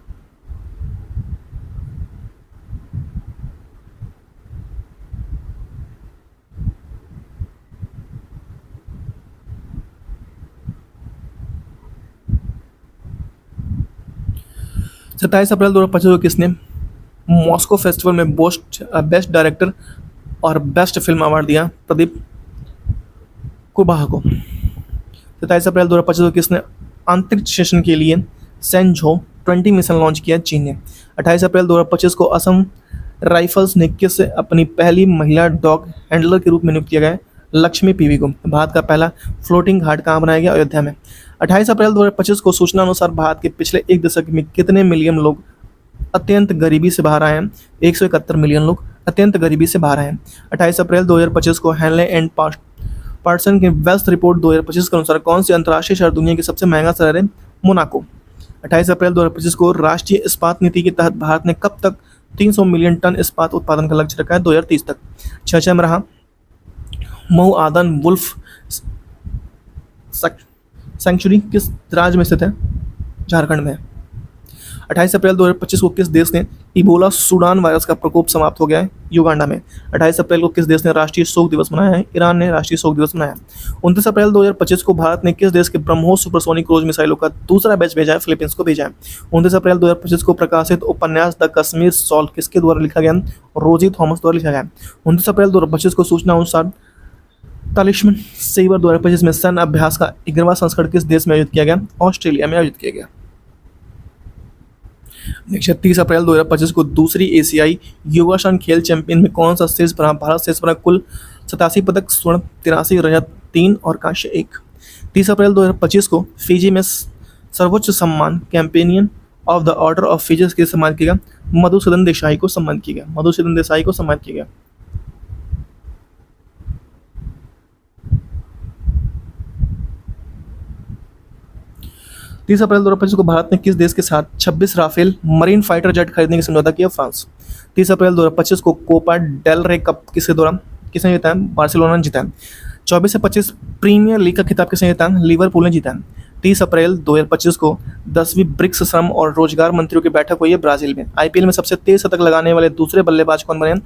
सत्ताईस अप्रैल 2025 को किसने मॉस्को फेस्टिवल में बेस्ट डायरेक्टर और बेस्ट फिल्म अवार्ड दिया? प्रदीप कुबाह को। 27 अप्रैल 2025 को किसने अंतरिक्ष स्टेशन के लिए सेंझो 20 मिशन लॉन्च किया? चीन ने। 28 अप्रैल 2025 को असम राइफल्स ने किस अपनी पहली महिला डॉग हैंडलर के रूप में नियुक्त किया गया? लक्ष्मी पीवी को। भारत का पहला फ्लोटिंग घाट कहाँ बनाया गया? अयोध्या में। 28 अप्रैल 2025 को सूचना अनुसार भारत के पिछले एक दशक में कितने मिलियन लोग अत्यंत गरीबी से बाहर आए हैं? 171 मिलियन लोग अत्यंत गरीबी से बाहर आए हैं। 28 अप्रैल 2025 को हैनले एंड पार्सन के वेल्थ रिपोर्ट 2025 के अनुसार कौन सी अंतर्राष्ट्रीय शहर दुनिया की सबसे महंगा शहर है? मोनाको। 28 अप्रैल 2025 को राष्ट्रीय इस्पात नीति के तहत भारत ने कब तक 300 मिलियन टन इस्पात उत्पादन का लक्ष्य रखा है? 2030 तक। 6 में रहा मऊ आदन वुल्फ सेंचुरी किस राज्य में स्थित है? झारखंड में। 28 अप्रैल 2025 को किस देश ने इबोला सूडान वायरस का प्रकोप समाप्त हो गया है? युगांडा में। 28 अप्रैल को किस देश ने राष्ट्रीय शोक दिवस मनाया है? ईरान ने राष्ट्रीय शोक दिवस मनाया। 29 अप्रैल 2025 को भारत ने किस देश के ब्रह्मोस सुपरसोनिक क्रूज मिसाइलों का दूसरा बैच भेजा है? फिलीपींस को भेजा है। 29 अप्रैल 2025 को प्रकाशित उपन्यास द कश्मीर सॉल्व किसके द्वारा लिखा गया? रोजी थॉमस द्वारा लिखा गया। 29 अप्रैल 2025 को सूचना अनुसार तालिस्मन सेवर 2025 में सैन्य अभ्यास का 11वां संस्करण किस देश में आयोजित किया गया? ऑस्ट्रेलिया में आयोजित किया गया। 30 अप्रैल 2025 को दूसरी एशियाई योगासन खेल चैंपियन में कौन सा शीर्ष रहा? भारत शीर्ष रहा। कुल 87 पदक, स्वर्ण 83, रजत 3 और कांस्य 1। 30 अप्रैल 2025 को फिजी में सर्वोच्च सम्मान companion of the order of Fiji के सम्मानित किया गया? मधुसूदन देसाई को सम्मानित किया गया। मधुसूदन देसाई को सम्मानित किया गया। 30 अप्रैल 2025 को भारत ने किस देश के साथ 26 राफेल मरीन फाइटर जेट खरीदने की समझौता किया? फ्रांस। 30 अप्रैल 2025 को कोपा डेल रे कप किसके दौरान किसने जीता है? बार्सिलोना ने जीता है। 24 से 25 प्रीमियर लीग का खिताब किसने जीता है? लिवरपूल ने जीता है। 30 अप्रैल 2025 को 10वीं ब्रिक्स श्रम और रोजगार मंत्रियों की बैठक हुई है ब्राजील में। IPL में सबसे तेज शतक लगाने वाले दूसरे बल्लेबाज कौन बने हैं?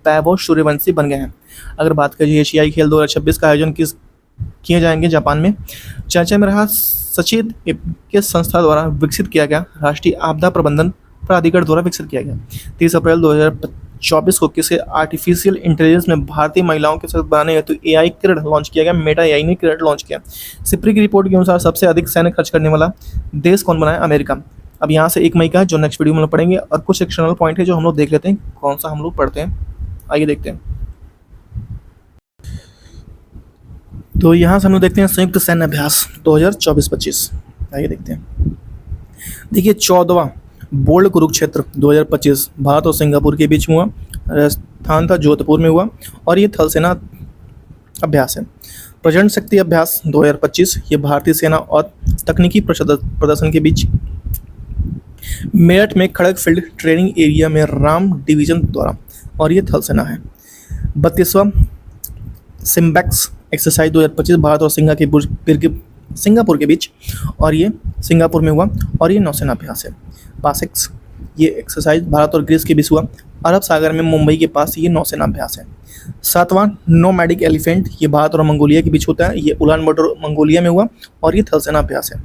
वैभव सूर्यवंशी बन गए हैं। अगर बात करिए एशियाई खेल 2026 का आयोजन किए जाएंगे जापान में। चर्चा में रहा सचेत किस संस्था द्वारा विकसित किया गया? राष्ट्रीय आपदा प्रबंधन प्राधिकरण द्वारा विकसित किया गया। 30 अप्रैल 2024 को किसे आर्टिफिशियल इंटेलिजेंस में भारतीय महिलाओं के साथ बनाने हेतु AI क्रेड लॉन्च किया गया? मेटा AI ने क्रेड लॉन्च किया। सिप्री की रिपोर्ट के अनुसार सबसे अधिक सैन्य खर्च करने वाला देश कौन बना है? अमेरिका। अब यहाँ से 1 मई का है जो नेक्स्ट वीडियो में हम लोग पढ़ेंगे, और कुछ एक्सटर्नल पॉइंट है जो हम लोग देख लेते हैं कौन सा हम लोग पढ़ते हैं। आइए देखते हैं। तो यहाँ से हम लोग देखते हैं संयुक्त सैन्य अभ्यास 2024-25। आइए देखते हैं। देखिए 14वां बोल्ड कुरुक्षेत्र 2025 भारत और सिंगापुर के बीच में हुआ। राजस्थान था जोधपुर में हुआ, और ये थल सेना अभ्यास है। प्रचंड शक्ति अभ्यास 2025 ये भारतीय सेना और तकनीकी प्रदर्शन के बीच मेरठ में खड़ग फील्ड ट्रेनिंग एरिया में राम डिवीजन द्वारा, और ये थल सेना है। 32वां सिम्बैक्स एक्सरसाइज 2025 भारत और सिंगापुर के बीच, और ये सिंगापुर में हुआ, और ये नौसेना अभ्यास है। पासेक्स ये एक्सरसाइज भारत और ग्रीस के बीच हुआ, अरब सागर में मुंबई के पास, ये नौसेना अभ्यास है। 7वां नोमैडिक एलिफेंट ये भारत और मंगोलिया के बीच होता है, ये उलान बटर मंगोलिया में हुआ, और ये थल सेना अभ्यास है।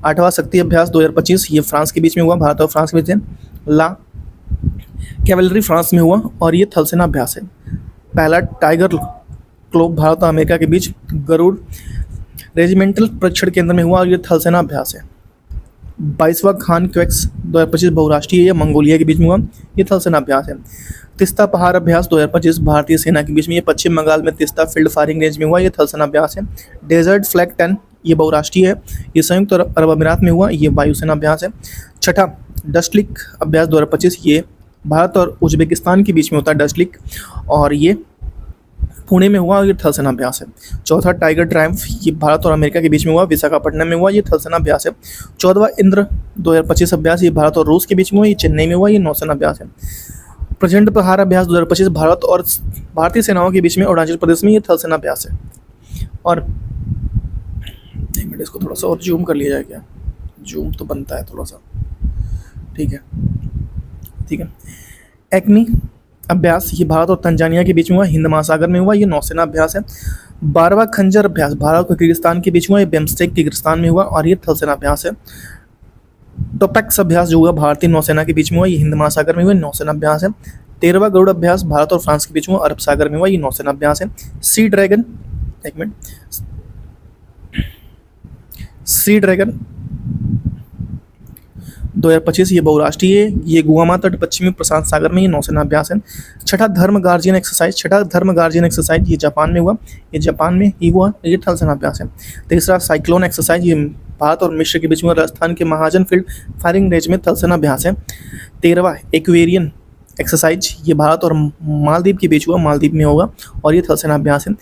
8वां शक्ति अभ्यास 2025 ये फ्रांस के बीच में हुआ, भारत और फ्रांस के बीच है। ला कैवलरी फ्रांस में हुआ, और ये थल सेना अभ्यास है। पहला टाइगर क्लोब भारत और अमेरिका के बीच गरुड़ रेजिमेंटल प्रशिक्षण केंद्र में हुआ, और ये थल सेना अभ्यास है। 22वां खान क्वेक्स 2025 बहुराष्ट्रीय ये मंगोलिया के बीच में हुआ, ये थल सेना अभ्यास है। तिस्ता पहाड़ अभ्यास 2025 भारतीय सेना के बीच में, ये पश्चिम बंगाल में तिस्ता फील्ड फायरिंग रेंज में हुआ, ये थल सेना अभ्यास है। डेजर्ट फ्लैग 10 ये बहुराष्ट्रीय है, ये संयुक्त अरब अमीरात में हुआ, ये वायुसेना अभ्यास है। छठा डस्टलिक अभ्यास 2025 ये भारत और उज्बेकिस्तान के बीच में होता है डस्टलिक, और ये पुणे में हुआ, और ये थल सेना अभ्यास है। चौथा टाइगर ट्रायम्फ ये भारत और अमेरिका के बीच में हुआ, विशाखापट्टनम में हुआ, ये थल सेना अभ्यास है। 14वां इंद्र 2025 अभ्यास ये भारत और रूस के बीच में हुआ, ये चेन्नई में हुआ, ये नौसेना अभ्यास है। प्रचंड प्रहार अभ्यास 2025 भारत और भारतीय सेनाओं के बीच में अरुणाचल प्रदेश में, ये थल सेना अभ्यास है। और एक मिनट इसको थोड़ा सा और जूम कर लिया जाए क्या? जूम तो बनता है थोड़ा सा, ठीक है ठीक है। एक्नी अभ्यास ये भारत और तंजानिया के बीच में हुआ, हिंद महासागर में हुआ, ये नौसेना अभ्यास है। 12वां खंजर अभ्यास भारत और किर्गिस्तान के बीच में हुआ, ये बिम्स्टेक किर्गिस्तान में हुआ, और ये थल सेना अभ्यास है। टोपैक्स अभ्यास जो हुआ भारतीय नौसेना के बीच में हुआ, ये हिंद महासागर में हुआ, नौसेना अभ्यास है। 13वां गरुड़ अभ्यास भारत और फ्रांस के बीच में हुआ, अरब सागर में हुआ, ये नौसेना अभ्यास है। सी ड्रैगन 2025 ये बहुराष्ट्रीय है, ये गुआमा तट पश्चिमी प्रशांत सागर में, ये नौसेना अभ्यास है। छठा धर्म गार्जियन एक्सरसाइज ये जापान में हुआ, ये जापान में ही हुआ, ये थल सेना अभ्यास है। तीसरा साइक्लोन एक्सरसाइज ये भारत और मिस्र के बीच में राजस्थान के महाजन फील्ड फायरिंग रेंज में थल सेना अभ्यास है। 13वां एक्वेरियन एक्सरसाइज ये भारत और मालदीव के बीच हुआ, मालदीव में होगा, और ये थल सेना अभ्यास है।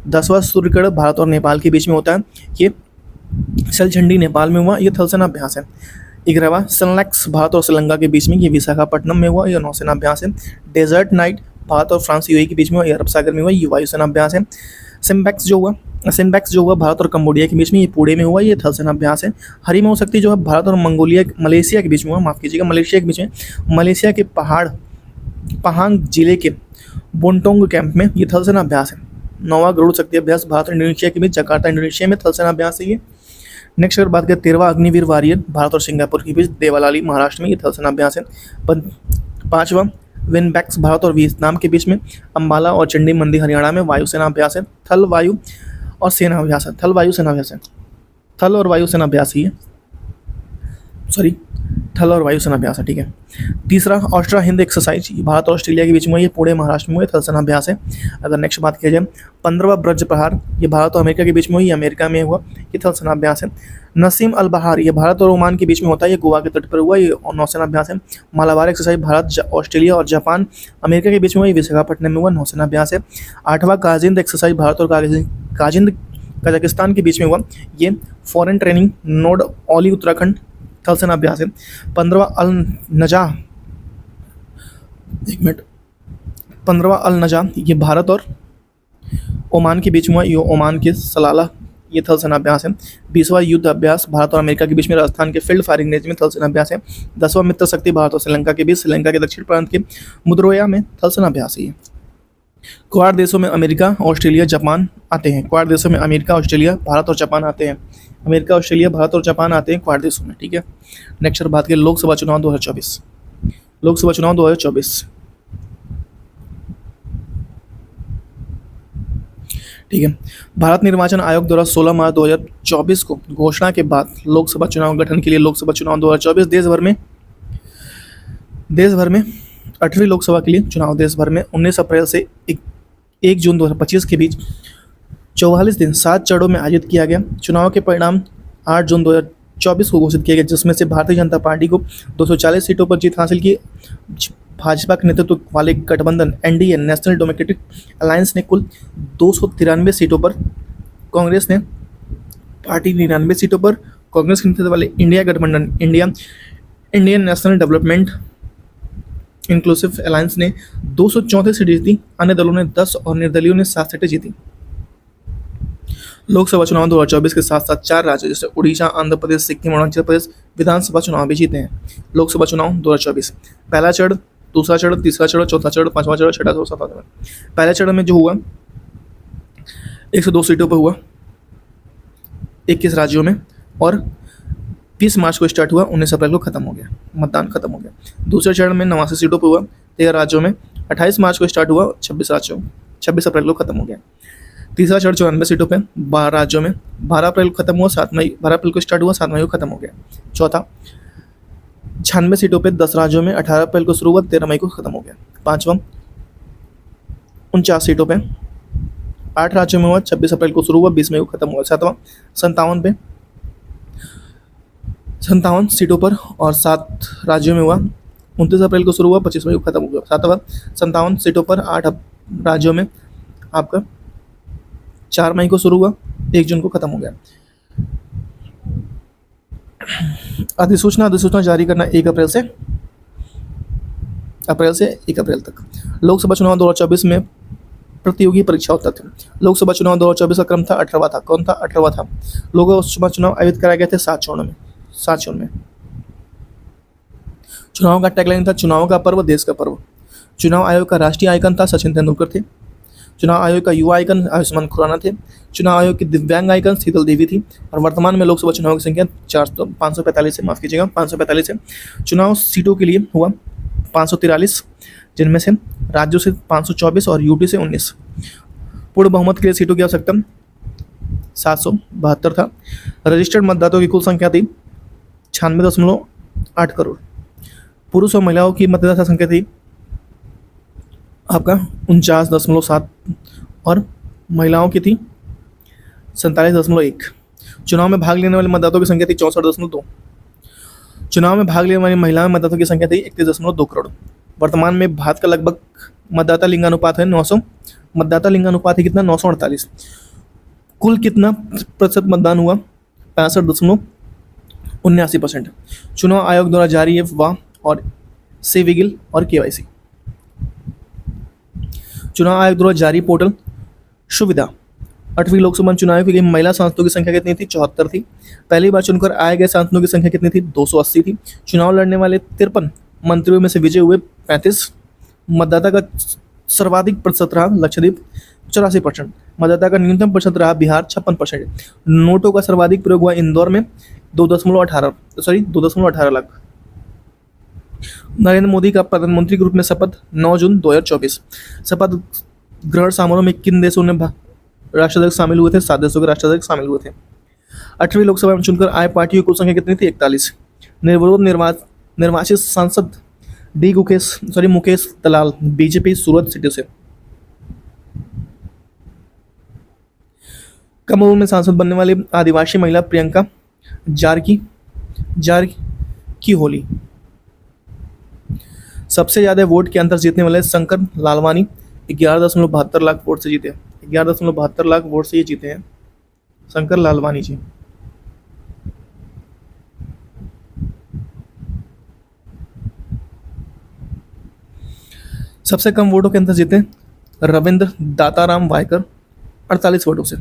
10वां सूर्यगढ़ भारत और नेपाल के बीच में होता है, ये सलझंडी नेपाल में हुआ, ये थल सेना अभ्यास है। 11वां सनलैक्स भारत और श्रीलंका के बीच में, ये विशाखापट्टनम में हुआ, यह नौसेना अभ्यास है। डेजर्ट नाइट भारत और फ्रांस यूएई के बीच में हुआ, ये अरब सागर में हुआ, ये वायुसेना अभ्यास है। सिम्बैक्स जो हुआ भारत और कंबोडिया के बीच में, ये पुणे में हुआ, ये थल सेना अभ्यास है। हरिमऊ शक्ति जो है भारत और मलेशिया के बीच में हुआ, माफ़ कीजिएगा मलेशिया के बीच में, मलेशिया के पहांग जिले के बोंटोंग कैंप में, ये थल सेना अभ्यास है। 9वां गरुड़ शक्ति अभ्यास भारत और इंडोनेशिया के बीच जकार्ता इंडोनेशिया में, थल सेना अभ्यास है ये। नेक्स्ट अगर बात करें 13वां अग्निवीर वॉरियर भारत और सिंगापुर के बीच देवलाली महाराष्ट्र में, ये थल सेना अभ्यास है। 5वां विनबैक्स भारत और वियतनाम के बीच में, अंबाला और चंडी मंडी हरियाणा में, वायुसेना अभ्यास है। थल वायु और सेना अभ्यास है, थल वायु सेना अभ्यास है, थल और वायु सेना अभ्यास ही है, सॉरी थल और वायु सेना अभ्यास है, ठीक है। तीसरा ऑस्ट्रा हिंद एक्सरसाइज भारत और ऑस्ट्रेलिया के बीच में, ये पुणे महाराष्ट्र में हुए, थल सेना अभ्यास है। अगर नेक्स्ट बात किया जाए 15वां ब्रज प्रहार ये भारत और अमेरिका के बीच में हुई, ये अमेरिका में हुआ, ये थल सेना अभ्यास है। नसीम अल बहार ये भारत और ओमान के बीच में होता है, ये गोवा के तट पर हुआ, ये नौसेना अभ्यास है। मालाबार एक्सरसाइज भारत ऑस्ट्रेलिया और जापान अमेरिका के बीच में हुआ, ये विशाखापट्टनम में हुआ, नौसेना अभ्यास है। 8वां काजिंद एक्सरसाइज भारत और काजिंद कजाकिस्तान के बीच में हुआ, ये फॉरेन ट्रेनिंग नोड ओली उत्तराखंड, थल सेना अभ्यास है। 15वां अल नजा ये भारत और ओमान के बीच में हुआ, ये ओमान के सलाला, ये थल सेना अभ्यास है। 20वां युद्ध अभ्यास भारत और अमेरिका के बीच में राजस्थान के फील्ड फायरिंग रेंज में, थल सेना अभ्यास है। 10वां मित्र शक्ति भारत और श्रीलंका के बीच, श्रीलंका के दक्षिण प्रांत के मुद्रोया में, थल सेना अभ्यास है। क्वाड देशों में अमेरिका, ऑस्ट्रेलिया, जापान आते हैं। क्वाड देशों में अमेरिका, ऑस्ट्रेलिया, भारत और जापान आते हैं। अमेरिका, ऑस्ट्रेलिया, भारत और जापान आते हैं क्वाड देशों में, ठीक है। नेक्स्ट बात करें लोकसभा चुनाव 2024। लोकसभा चुनाव 2024, ठीक है। भारत निर्वाचन आयोग द्वारा 16 मार्च 2024 को घोषणा के बाद लोकसभा चुनाव गठन के लिए लोकसभा चुनाव 2024 देश भर में 8वीं लोकसभा के लिए चुनाव देश भर में 19 अप्रैल से 1 जून 2025 के बीच 44 दिन 7 चरणों में आयोजित किया गया। चुनाव के परिणाम 8 जून 2024 को घोषित किया गया, जिसमें से भारतीय जनता पार्टी को 240 सीटों पर जीत हासिल की। भाजपा के नेतृत्व वाले गठबंधन एनडीए नेशनल डेमोक्रेटिक अलायंस ने कुल 293 सीटों पर कांग्रेस ने पार्टी 99 सीटों पर, कांग्रेस के नेतृत्व वाले इंडिया गठबंधन Indian national development inclusive alliance ने 234 सीटें जीती, अन्य दलों ने 10 और निर्दलीयों ने 7 सीटें जीती। लोकसभा चुनाव 2024 के साथ साथ 4 राज्य जैसे उड़ीसा, आंध्र प्रदेश, सिक्किम, अरुणाचल प्रदेश विधानसभा चुनाव भी जीते हैं। लोकसभा चुनाव 2024 पहला चरण, दूसरा चरण, तीसरा चरण, चौथा चरण, पांचवा चरण, छठा चरण, सातवां चरण। पहले चरण में जो हुआ 102 सीटों पर हुआ 21 राज्यों में, और 20 मार्च को स्टार्ट हुआ, 19 अप्रैल को खत्म हो गया, मतदान खत्म हो गया। दूसरे चरण में 89 सीटों पर हुआ 13 राज्यों में, 28 मार्च को स्टार्ट हुआ, 26 अप्रैल को खत्म हो गया। तीसरा चरण 94 सीटों पे 12 राज्यों में, 12 अप्रैल को खत्म हुआ, 12 अप्रैल को स्टार्ट हुआ, 7 मई को खत्म हो गया। चौथा 96 सीटों पे 10 राज्यों में, 18 अप्रैल को शुरू हुआ, 13 मई को खत्म हो गया। पांचवा 49 सीटों पे 8 राज्यों में हुआ, 26 अप्रैल को शुरू हुआ, 20 मई को खत्म हुआ। सातवां 57 सीटों पर और 7 राज्यों में हुआ, 29 अप्रैल को शुरू हुआ, 25 मई को खत्म हुआ। सातवां 57 सीटों पर 8 राज्यों में आपका 4 मई को शुरू हुआ, 1 जून को खत्म हो गया। अधिसूचना जारी करना 1 अप्रैल से 1 अप्रैल तक। लोकसभा चुनाव 2024 में प्रतियोगी परीक्षा होता था। लोकसभा चुनाव 2024 का क्रम था 18वां था। कौन था? 18वां था। लोकसभा चुनाव आयोजित कराए गए थे 7 चरणों में। चुनाव का टैगलाइन था चुनाव का पर्व, देश का पर्व। चुनाव आयोग का राष्ट्रीय आइकन था सचिन तेंदुलकर थे। चुनाव आयोग का युवा आइकन आयुष्मान खुराना थे। चुनाव आयोग की दिव्यांग आइकन शीतल देवी थी। और वर्तमान में लोकसभा चुनाव की संख्या 545 है, 545 है। चुनाव सीटों के लिए हुआ 543, जिनमें से राज्यों से 524 और यूटी से 19। पूर्ण बहुमत के लिए सीटों की आवश्यकता 772 था। रजिस्टर्ड मतदाताओं की कुल संख्या थी 96.8 करोड़। पुरुष और महिलाओं की मतदाता संख्या थी आपका 49.7 और महिलाओं की थी 47.1। चुनाव में भाग लेने वाले मतदाताओं की संख्या थी 64.2। चुनाव में भाग लेने वाली महिलाओं मतदाताओं की संख्या थी 31.2 करोड़। वर्तमान में भारत का लगभग मतदाता लिंगानुपात है 900। मतदाता लिंगानुपात है कितना? 948। कुल कितना प्रतिशत मतदान हुआ? 65.79%। चुनाव आयोग द्वारा जारी है वाह और सेविगिल और केवाईसी। चुनाव आयोग द्वारा जारी पोर्टल सुविधा। 8वीं लोकसभा चुनाव के लिए महिला सांसदों की संख्या कितनी थी? 74 थी। पहली बार चुनकर आए गए सांसदों की संख्या कितनी थी? 280 थी। चुनाव लड़ने वाले 53 मंत्रियों में से विजय हुए 35। मतदाता का सर्वाधिक प्रतिशत रहा लक्षद्वीप 84%। मतदाता का न्यूनतम प्रतिशत रहा बिहार 56%। नोटों का सर्वाधिक प्रयोग हुआ इंदौर में 2.18 लाख। नरेंद्र मोदी का प्रधानमंत्री के रूप में शपथ 9 जून 2024। शपथ ग्रहण समारोह में किन देशों ने राष्ट्राध्यक्ष शामिल हुए थे? 7 देशों के राष्ट्राध्यक्ष शामिल हुए थे। 8वीं लोकसभा में चुनकर आए पार्टियों की कुल संख्या कितनी थी? 41। निर्विरोध निर्वाचित सांसद मुकेश दलाल बीजेपी सूरत सीट से। कम उम्र में सांसद बनने वाली आदिवासी महिला प्रियंका जारकी होली। सबसे ज्यादा वोट के अंतर जीतने वाले शंकर लालवानी 11.72 लाख वोट से जीते। 11.72 लाख वोट से ये जीते हैं शंकर लालवानी जी। सबसे कम वोटों के अंतर जीते रविंद्र दाताराम वायकर 48 वोटों से।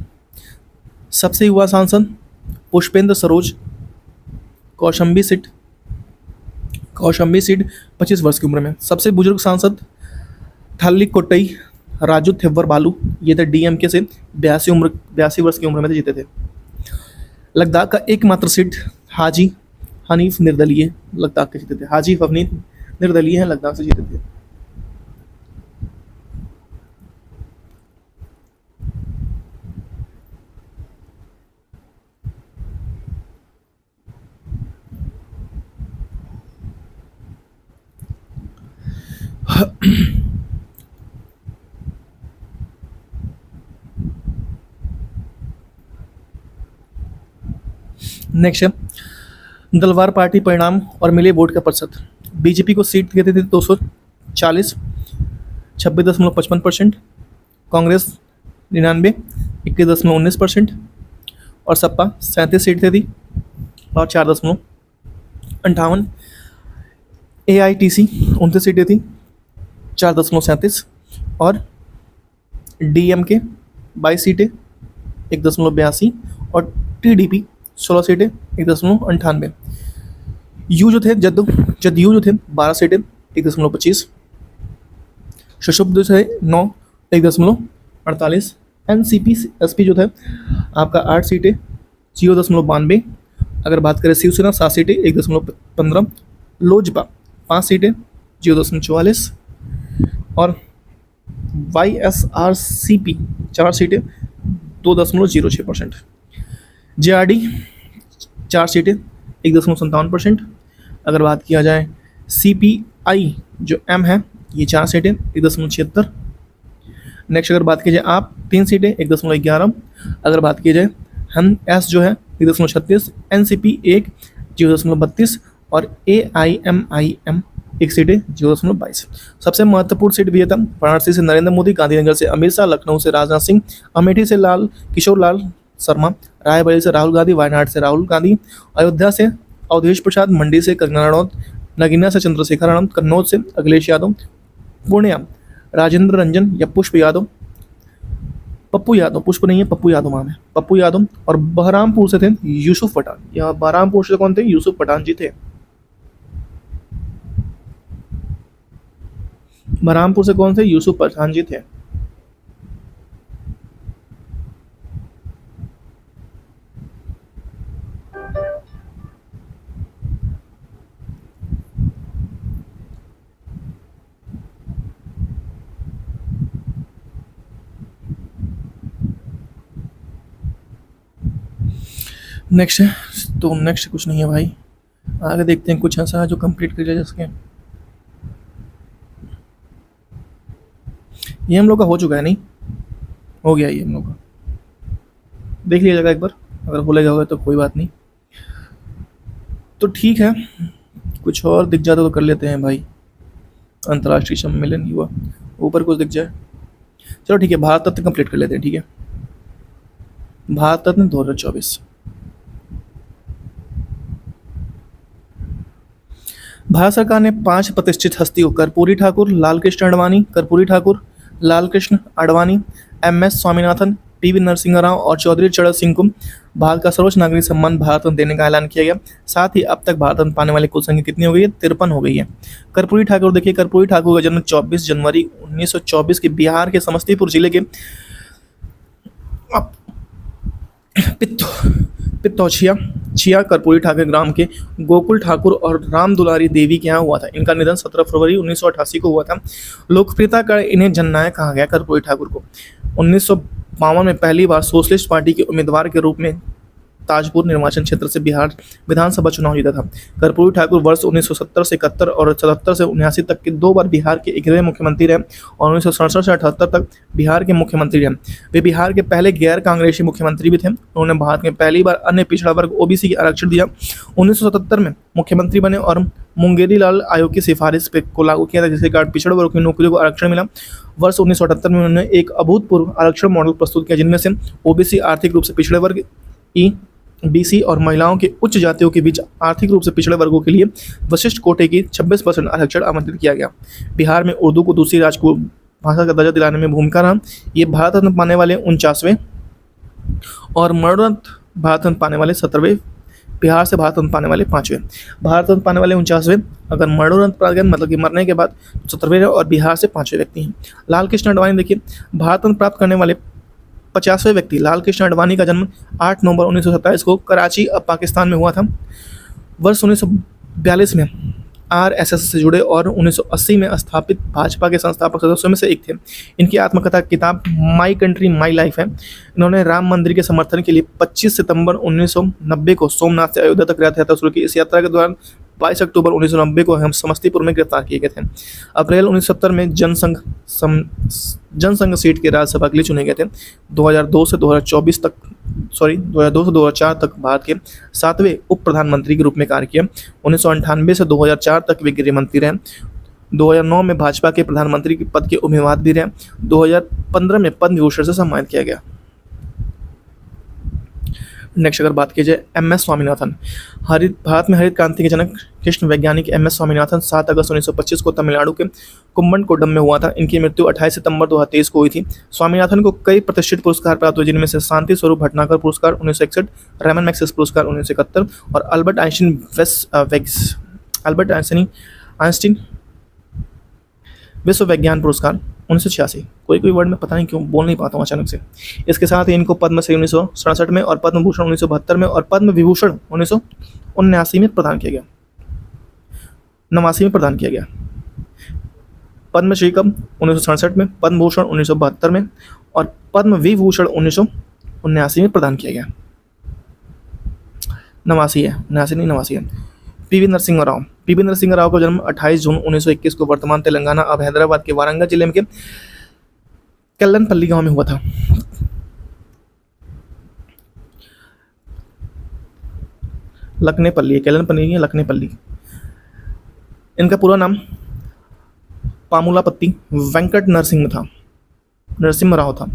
सबसे युवा सांसद पुष्पेंद्र सरोज कौशाम्बी सीट 25 वर्ष की उम्र में। सबसे बुजुर्ग सांसद थाली कोट्टई राजू थेवर बालू, ये थे डीएमके से 82 वर्ष की उम्र में जीते थे। लद्दाख का एकमात्र सीट हाजी हनीफ निर्दलीय लद्दाख के जीते थे। हाजी हनीफ निर्दलीय हैं, लद्दाख से जीते थे। नेक्स्ट है दलवार पार्टी परिणाम और मिले वोट का प्रतिशत। बीजेपी को सीट देते थे 240 26.55%। कांग्रेस 99 21.19%। और सपा 37 सीटें थी और 4.58। AITC 29 सीटें थी 4.37। और DMK 22 सीटें 1.82। और TDP 16 सीटें 1.98। यू जो थे जदयू जो थे 12 सीटें 1.25। सुषुप्त जो थे 9 1.48। NCP SP जो था आपका 8 सीटें 0.92। अगर बात करें शिवसेना 7 सीटें 1.15। लोजपा 5 सीटें 0.44। और YSRCP 4 सीटें 2.06%। JRD 4 सीटें 1.57%। अगर बात किया जाए CPI जो M है ये 4 सीटें 1.76। नेक्स्ट अगर बात की जाए आप 3 सीटें 1.11। अगर बात की जाए हम एस जो है 1.36। NCP 1 0.32। और AIMIM 1 सीटें 0.22। सबसे महत्वपूर्ण सीट भी ये था वाराणसी से नरेंद्र मोदी, गांधीनगर से अमित शाह, लखनऊ से राजनाथ सिंह, अमेठी से किशोर लाल शर्मा, रायबरेली से राहुल गांधी, वायनाड से राहुल गांधी, अयोध्या से अवधेश प्रसाद, मंडी से कंगना रनौत, नगीना से चंद्रशेखर आनंद, कन्नौज से अखिलेश यादव, पूर्णिया राजेंद्र रंजन या पप्पू यादव, पुष्प नहीं है पप्पू यादव नाम है, पप्पू यादव। और बहरामपुर से थे यूसुफ पठान, या बहरामपुर से कौन थे? यूसुफ पठान जी थे। बहरामपुर से कौन थे? यूसुफ पठान जी थे। नेक्स्ट है तो नेक्स्ट कुछ नहीं है भाई, आगे देखते हैं कुछ ऐसा है जो कंप्लीट कर जा सके। ये हम लोग का हो चुका है, नहीं हो गया ये हम लोग का, देख लीजिएगा एक बार, अगर भूलेगा होगा तो कोई बात नहीं। तो ठीक है, कुछ और दिख जाता तो कर लेते हैं भाई। अंतर्राष्ट्रीय सम्मेलन युवा, ऊपर कुछ दिख जाए, चलो ठीक है। भारत रत्न कंप्लीट कर लेते हैं, ठीक है। भारत रत्न 2024। भारत सरकार ने 5 प्रतिष्ठित हस्तियों कर्पूरी ठाकुर, लाल कृष्ण आडवाणी, MS स्वामीनाथन, PV नरसिंह राव और चौधरी चरण सिंह को भारत का सर्वोच्च नागरिक सम्मान भारत रत्न देने का ऐलान किया गया। साथ ही अब तक भारत रत्न पाने वाले कुल संख्या कितनी हो गई है? 53 हो गई है। कर्पूरी ठाकुर, देखिए कर्पूरी ठाकुर का जन्म 24 जनवरी 1924 के बिहार के समस्तीपुर जिले के छिया कर्पूरी ठाकुर ग्राम के गोकुल ठाकुर और राम दुलारी देवी के यहाँ हुआ था। इनका निधन 17 फरवरी 1988 को हुआ था। लोकप्रियता का इन्हें जननायक कहा गया कर्पूरी ठाकुर को। 1952 में पहली बार सोशलिस्ट पार्टी के उम्मीदवार के रूप में ताजपुर निर्वाचन क्षेत्र से बिहार विधानसभा चुनाव जीता था। कर्पूरी ठाकुर वर्ष 1970 से 71 और 77 से 79 तक के 2 बार बिहार के 11वें मुख्यमंत्री रहे और 1967 से 78 तक बिहार के मुख्यमंत्री रहे। वे बिहार के पहले गैर कांग्रेसी मुख्यमंत्री भी थे। उन्होंने भारत में पहली बार अन्य पिछड़ा वर्ग OBC की आरक्षण दिया। 1977 में मुख्यमंत्री बने और मुंगेरी लाल आयोग की सिफारिश को लागू किया था, जिसके कारण पिछड़ा वर्ग की नौकरियों को आरक्षण मिला। वर्ष 1978 में उन्होंने एक अभूतपूर्व आरक्षण मॉडल प्रस्तुत किया, जिनमें से OBC आर्थिक रूप से पिछड़े वर्ग, BC और महिलाओं के उच्च जातियों के बीच आर्थिक रूप से पिछड़े वर्गों के लिए वशिष्ठ कोटे की 26% आरक्षण आमंत्रित किया गया। बिहार में उर्दू को दूसरी भाषा का दर्जा दिलाने में भूमिका रहा। ये भारत रत्न पाने वाले 49वें और मरणोत्तर भारत रत्न पाने वाले 17वें, बिहार से भारत रत्न पाने वाले 5वें। भारत रत्न पाने वाले 49वें, अगर मरणोत्तर प्राप्त करें मतलब कि मरने के बाद 17वें और बिहार से 5वें व्यक्ति हैं। लाल कृष्ण आडवाणी, देखिए भारत रत्न प्राप्त करने वाले 50वें व्यक्ति लाल कृष्ण आडवाणी का जन्म 8 नवंबर 1927 को कराची अब पाकिस्तान में हुआ था। वर्ष 1942 में RSS से जुड़े और 1980 में स्थापित भाजपा के संस्थापक सदस्यों में से एक थे। इनकी आत्मकथा किताब माई कंट्री माई लाइफ है। इन्होंने राम मंदिर के समर्थन के लिए 25 सितंबर 1990 को सोमनाथ से अयोध्या तक रथ यात्रा शुरू की। इस यात्रा के दौरान 22 अक्टूबर 1990 को हम समस्तीपुर में गिरफ्तार किए गए थे। अप्रैल 1970 में जनसंघ सीट के राज्यसभा के लिए चुने गए थे। 2002 से 2004 तक भारत के 7वें उप प्रधानमंत्री के रूप में कार्य किया। 1998 से 2004 तक वे गृह मंत्री रहे। 2009 में भाजपा के प्रधानमंत्री के पद के उम्मीदवार भी रहे। 2015 में पद्म विभूषण से सम्मानित किया गया। नेक्स्ट अगर बात की जाए एम.एस. स्वामीनाथन, भारत में हरित क्रांति के जनक कृष्ण वैज्ञानिक एम.एस. स्वामीनाथन 7 अगस्त 1925 को तमिलनाडु के कुम्बनकोडम में हुआ था। इनकी मृत्यु 28 सितंबर 2023 को हुई थी। स्वामीनाथन को कई प्रतिष्ठित पुरस्कार प्राप्त हुए, जिनमें से शांति स्वरूप भटनागर पुरस्कार 1961, रैमन मैग्सेसे पुरस्कार 1971 और अल्बर्ट आइंस्टीन विश्व विज्ञान पुरस्कार 1986। कोई वर्ड में पता नहीं क्यों बोल नहीं पाता हूँ अचानक से। इसके साथ ही इनको पद्मश्री 1967 में और पद्म भूषण 1972 में और पद्म विभूषण 1979 में प्रदान किया गया, 89 में प्रदान किया गया। पद्मश्री कब? 1967 में, पद्म भूषण 1972 में और पद्म विभूषण 1979 में प्रदान किया गया। 89 है। पीवी नरसिंह राव का जन्म 28 जून 1921 को वर्तमान तेलंगाना अब हैदराबाद के वारंगल जिले के केल्लनपल्ली गांव में हुआ था। लखनेपल्ली। इनका पूरा नाम पामुलापत्ती वेंकट नरसिम्हा राव था।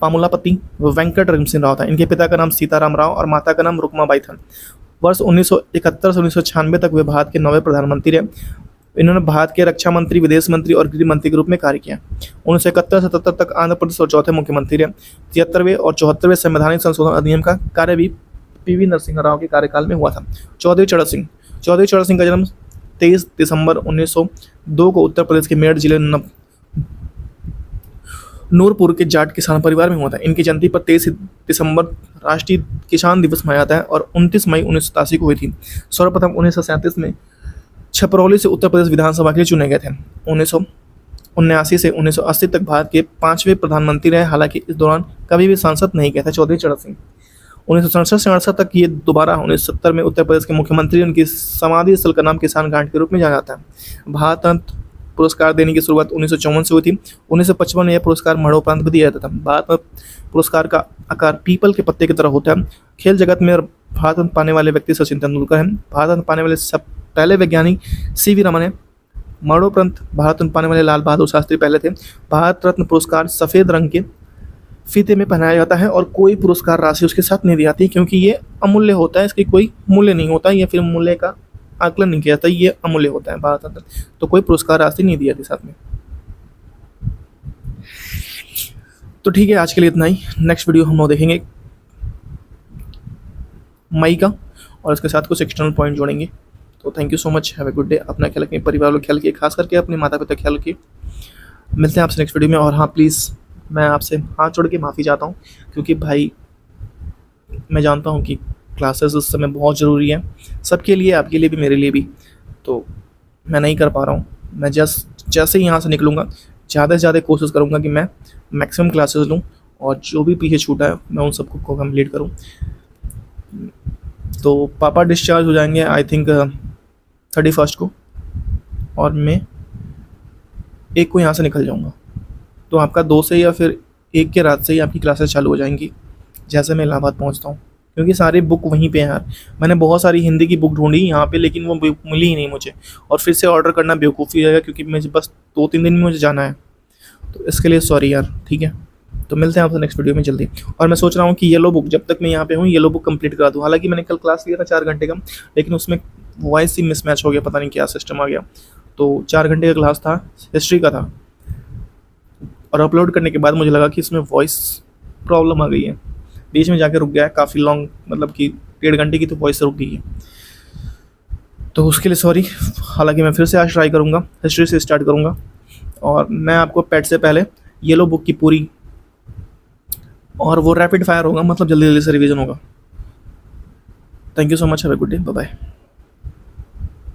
पामुलापत्ती वेंकट नरसिम्हा राव था। इनके पिता का नाम सीताराम राव और माता का नाम रुक्माबाई था। वर्ष 1971 से 1996 तक वे भारत के 9वें प्रधानमंत्री रहे। इन्होंने भारत के रक्षा मंत्री, विदेश मंत्री और गृह मंत्री के रूप में कार्य किया। 1971 से 77 तक आंध्र प्रदेश और चौथे मुख्यमंत्री रहे। 73वें और 74वें संवैधानिक संशोधन अधिनियम का कार्य भी पीवी नरसिंह राव के कार्यकाल में हुआ था। चौधरी चरण सिंह का जन्म 23 दिसंबर 1902 को उत्तर प्रदेश के मेरठ जिले नूरपुर के जाट किसान परिवार में हुआ था। इनकी जयंती पर 23 दिसंबर राष्ट्रीय किसान दिवस मनाया जाता है और 29 मई 1987 को हुई थी। सर्वप्रथम 1937 में छपरौली से उत्तर प्रदेश विधानसभा के लिए चुने गए थे। 1979 से 1980 तक भारत के 5वें प्रधानमंत्री रहे। हालांकि इस दौरान कभी भी सांसद नहीं गए थे चौधरी चरण सिंह। 1967 से 1968 तक ये दोबारा 1970 में उत्तर प्रदेश के मुख्यमंत्री। उनकी समाधि स्थल का नाम किसान घाट के रूप में जाना जाता है। भारत रत्न पुरस्कार देने की शुरुआत 1954 से हुई थी। 1955 में यह पुरस्कार मरणोपरांत भी दिया जाता था। भारत में पुरस्कार का आकार पीपल के पत्ते की तरह होता है। खेल जगत में भारत रत्न पाने वाले व्यक्ति सचिन तेंदुलकर हैं। भारत रत्न पाने वाले सब पहले वैज्ञानिक सीवी रमन है। मरणोपरांत भारत रत्न पाने वाले लाल बहादुर शास्त्री पहले थे। भारत रत्न पुरस्कार सफ़ेद रंग के फीते में पहनाया जाता है और कोई पुरस्कार राशि उसके साथ नहीं दी जाती, क्योंकि ये अमूल्य होता है। इसकी कोई मूल्य नहीं होता या फिर मूल्य का आकलन नहीं किया जाता, ये अमूल्य होता है भारत रत्न, तो कोई पुरस्कार राशि नहीं दी जाती साथ में। तो ठीक है, आज के लिए इतना ही। नेक्स्ट वीडियो हम लोग देखेंगे मई का और इसके साथ कुछ एक्सटर्नल पॉइंट जोड़ेंगे। तो thank you so much, have a good day. अपना ख्याल रखिए, परिवार लोग ख्याल रखिए, खास करके अपने माता पिता ख्याल रखिए। मिलते हैं आपसे नेक्स्ट वीडियो में। और हाँ, प्लीज़ मैं आपसे हाथ जोड़ के माफ़ी चाहता हूँ, क्योंकि भाई मैं जानता हूँ कि क्लासेस उस समय बहुत ज़रूरी है सबके लिए, आपके लिए भी, मेरे लिए भी। तो मैं नहीं कर पा रहा हूँ। मैं जैसे ही यहाँ से निकलूँगा ज़्यादा से ज़्यादा कोशिश करूँगा कि मैं मैक्सिमम क्लासेस लूँ और जो भी पीछे छूटा है मैं उन सबको कंप्लीट करूँ। तो पापा डिस्चार्ज हो जाएंगे आई थिंक 31 को, और मैं 1 को यहाँ से निकल जाऊँगा। तो आपका 2 से या फिर 1 के रात से ही आपकी क्लासेस चालू हो जाएंगी जैसे मैं इलाहाबाद पहुँचता हूँ, क्योंकि सारी बुक वहीं पे हैं यार। मैंने बहुत सारी हिंदी की बुक ढूंढी यहाँ पे, लेकिन वो मिली ही नहीं मुझे, और फिर से ऑर्डर करना बेवकूफ़ी हो जाएगा, क्योंकि मुझे बस 2-3 दिन में मुझे जाना है। तो इसके लिए सॉरी यार, ठीक है। तो मिलते हैं आपसे नेक्स्ट वीडियो में जल्दी। और मैं सोच रहा हूँ कि येलो बुक, जब तक मैं यहाँ पे हूँ येलो बुक कंप्लीट करा दूँ। हालांकि मैंने कल क्लास लिया था 4 घंटे का, लेकिन उसमें वॉइस ही मिसमैच हो गया, पता नहीं क्या सिस्टम आ गया। तो 4 घंटे का क्लास था, हिस्ट्री का था, और अपलोड करने के बाद मुझे लगा कि इसमें वॉइस प्रॉब्लम आ गई है। बीच में जाके रुक गया है काफ़ी लॉन्ग, मतलब कि 1.5 घंटे की तो वॉइस रुक गई है। तो उसके लिए सॉरी। हालांकि मैं फिर से आज ट्राई करूँगा, हिस्ट्री से स्टार्ट करूँगा, और मैं आपको पेट से पहले येलो बुक की पूरी, और वो रैपिड फायर होगा, मतलब जल्दी जल्दी से रिवीजन होगा। Thank you so much, have a good day, bye bye.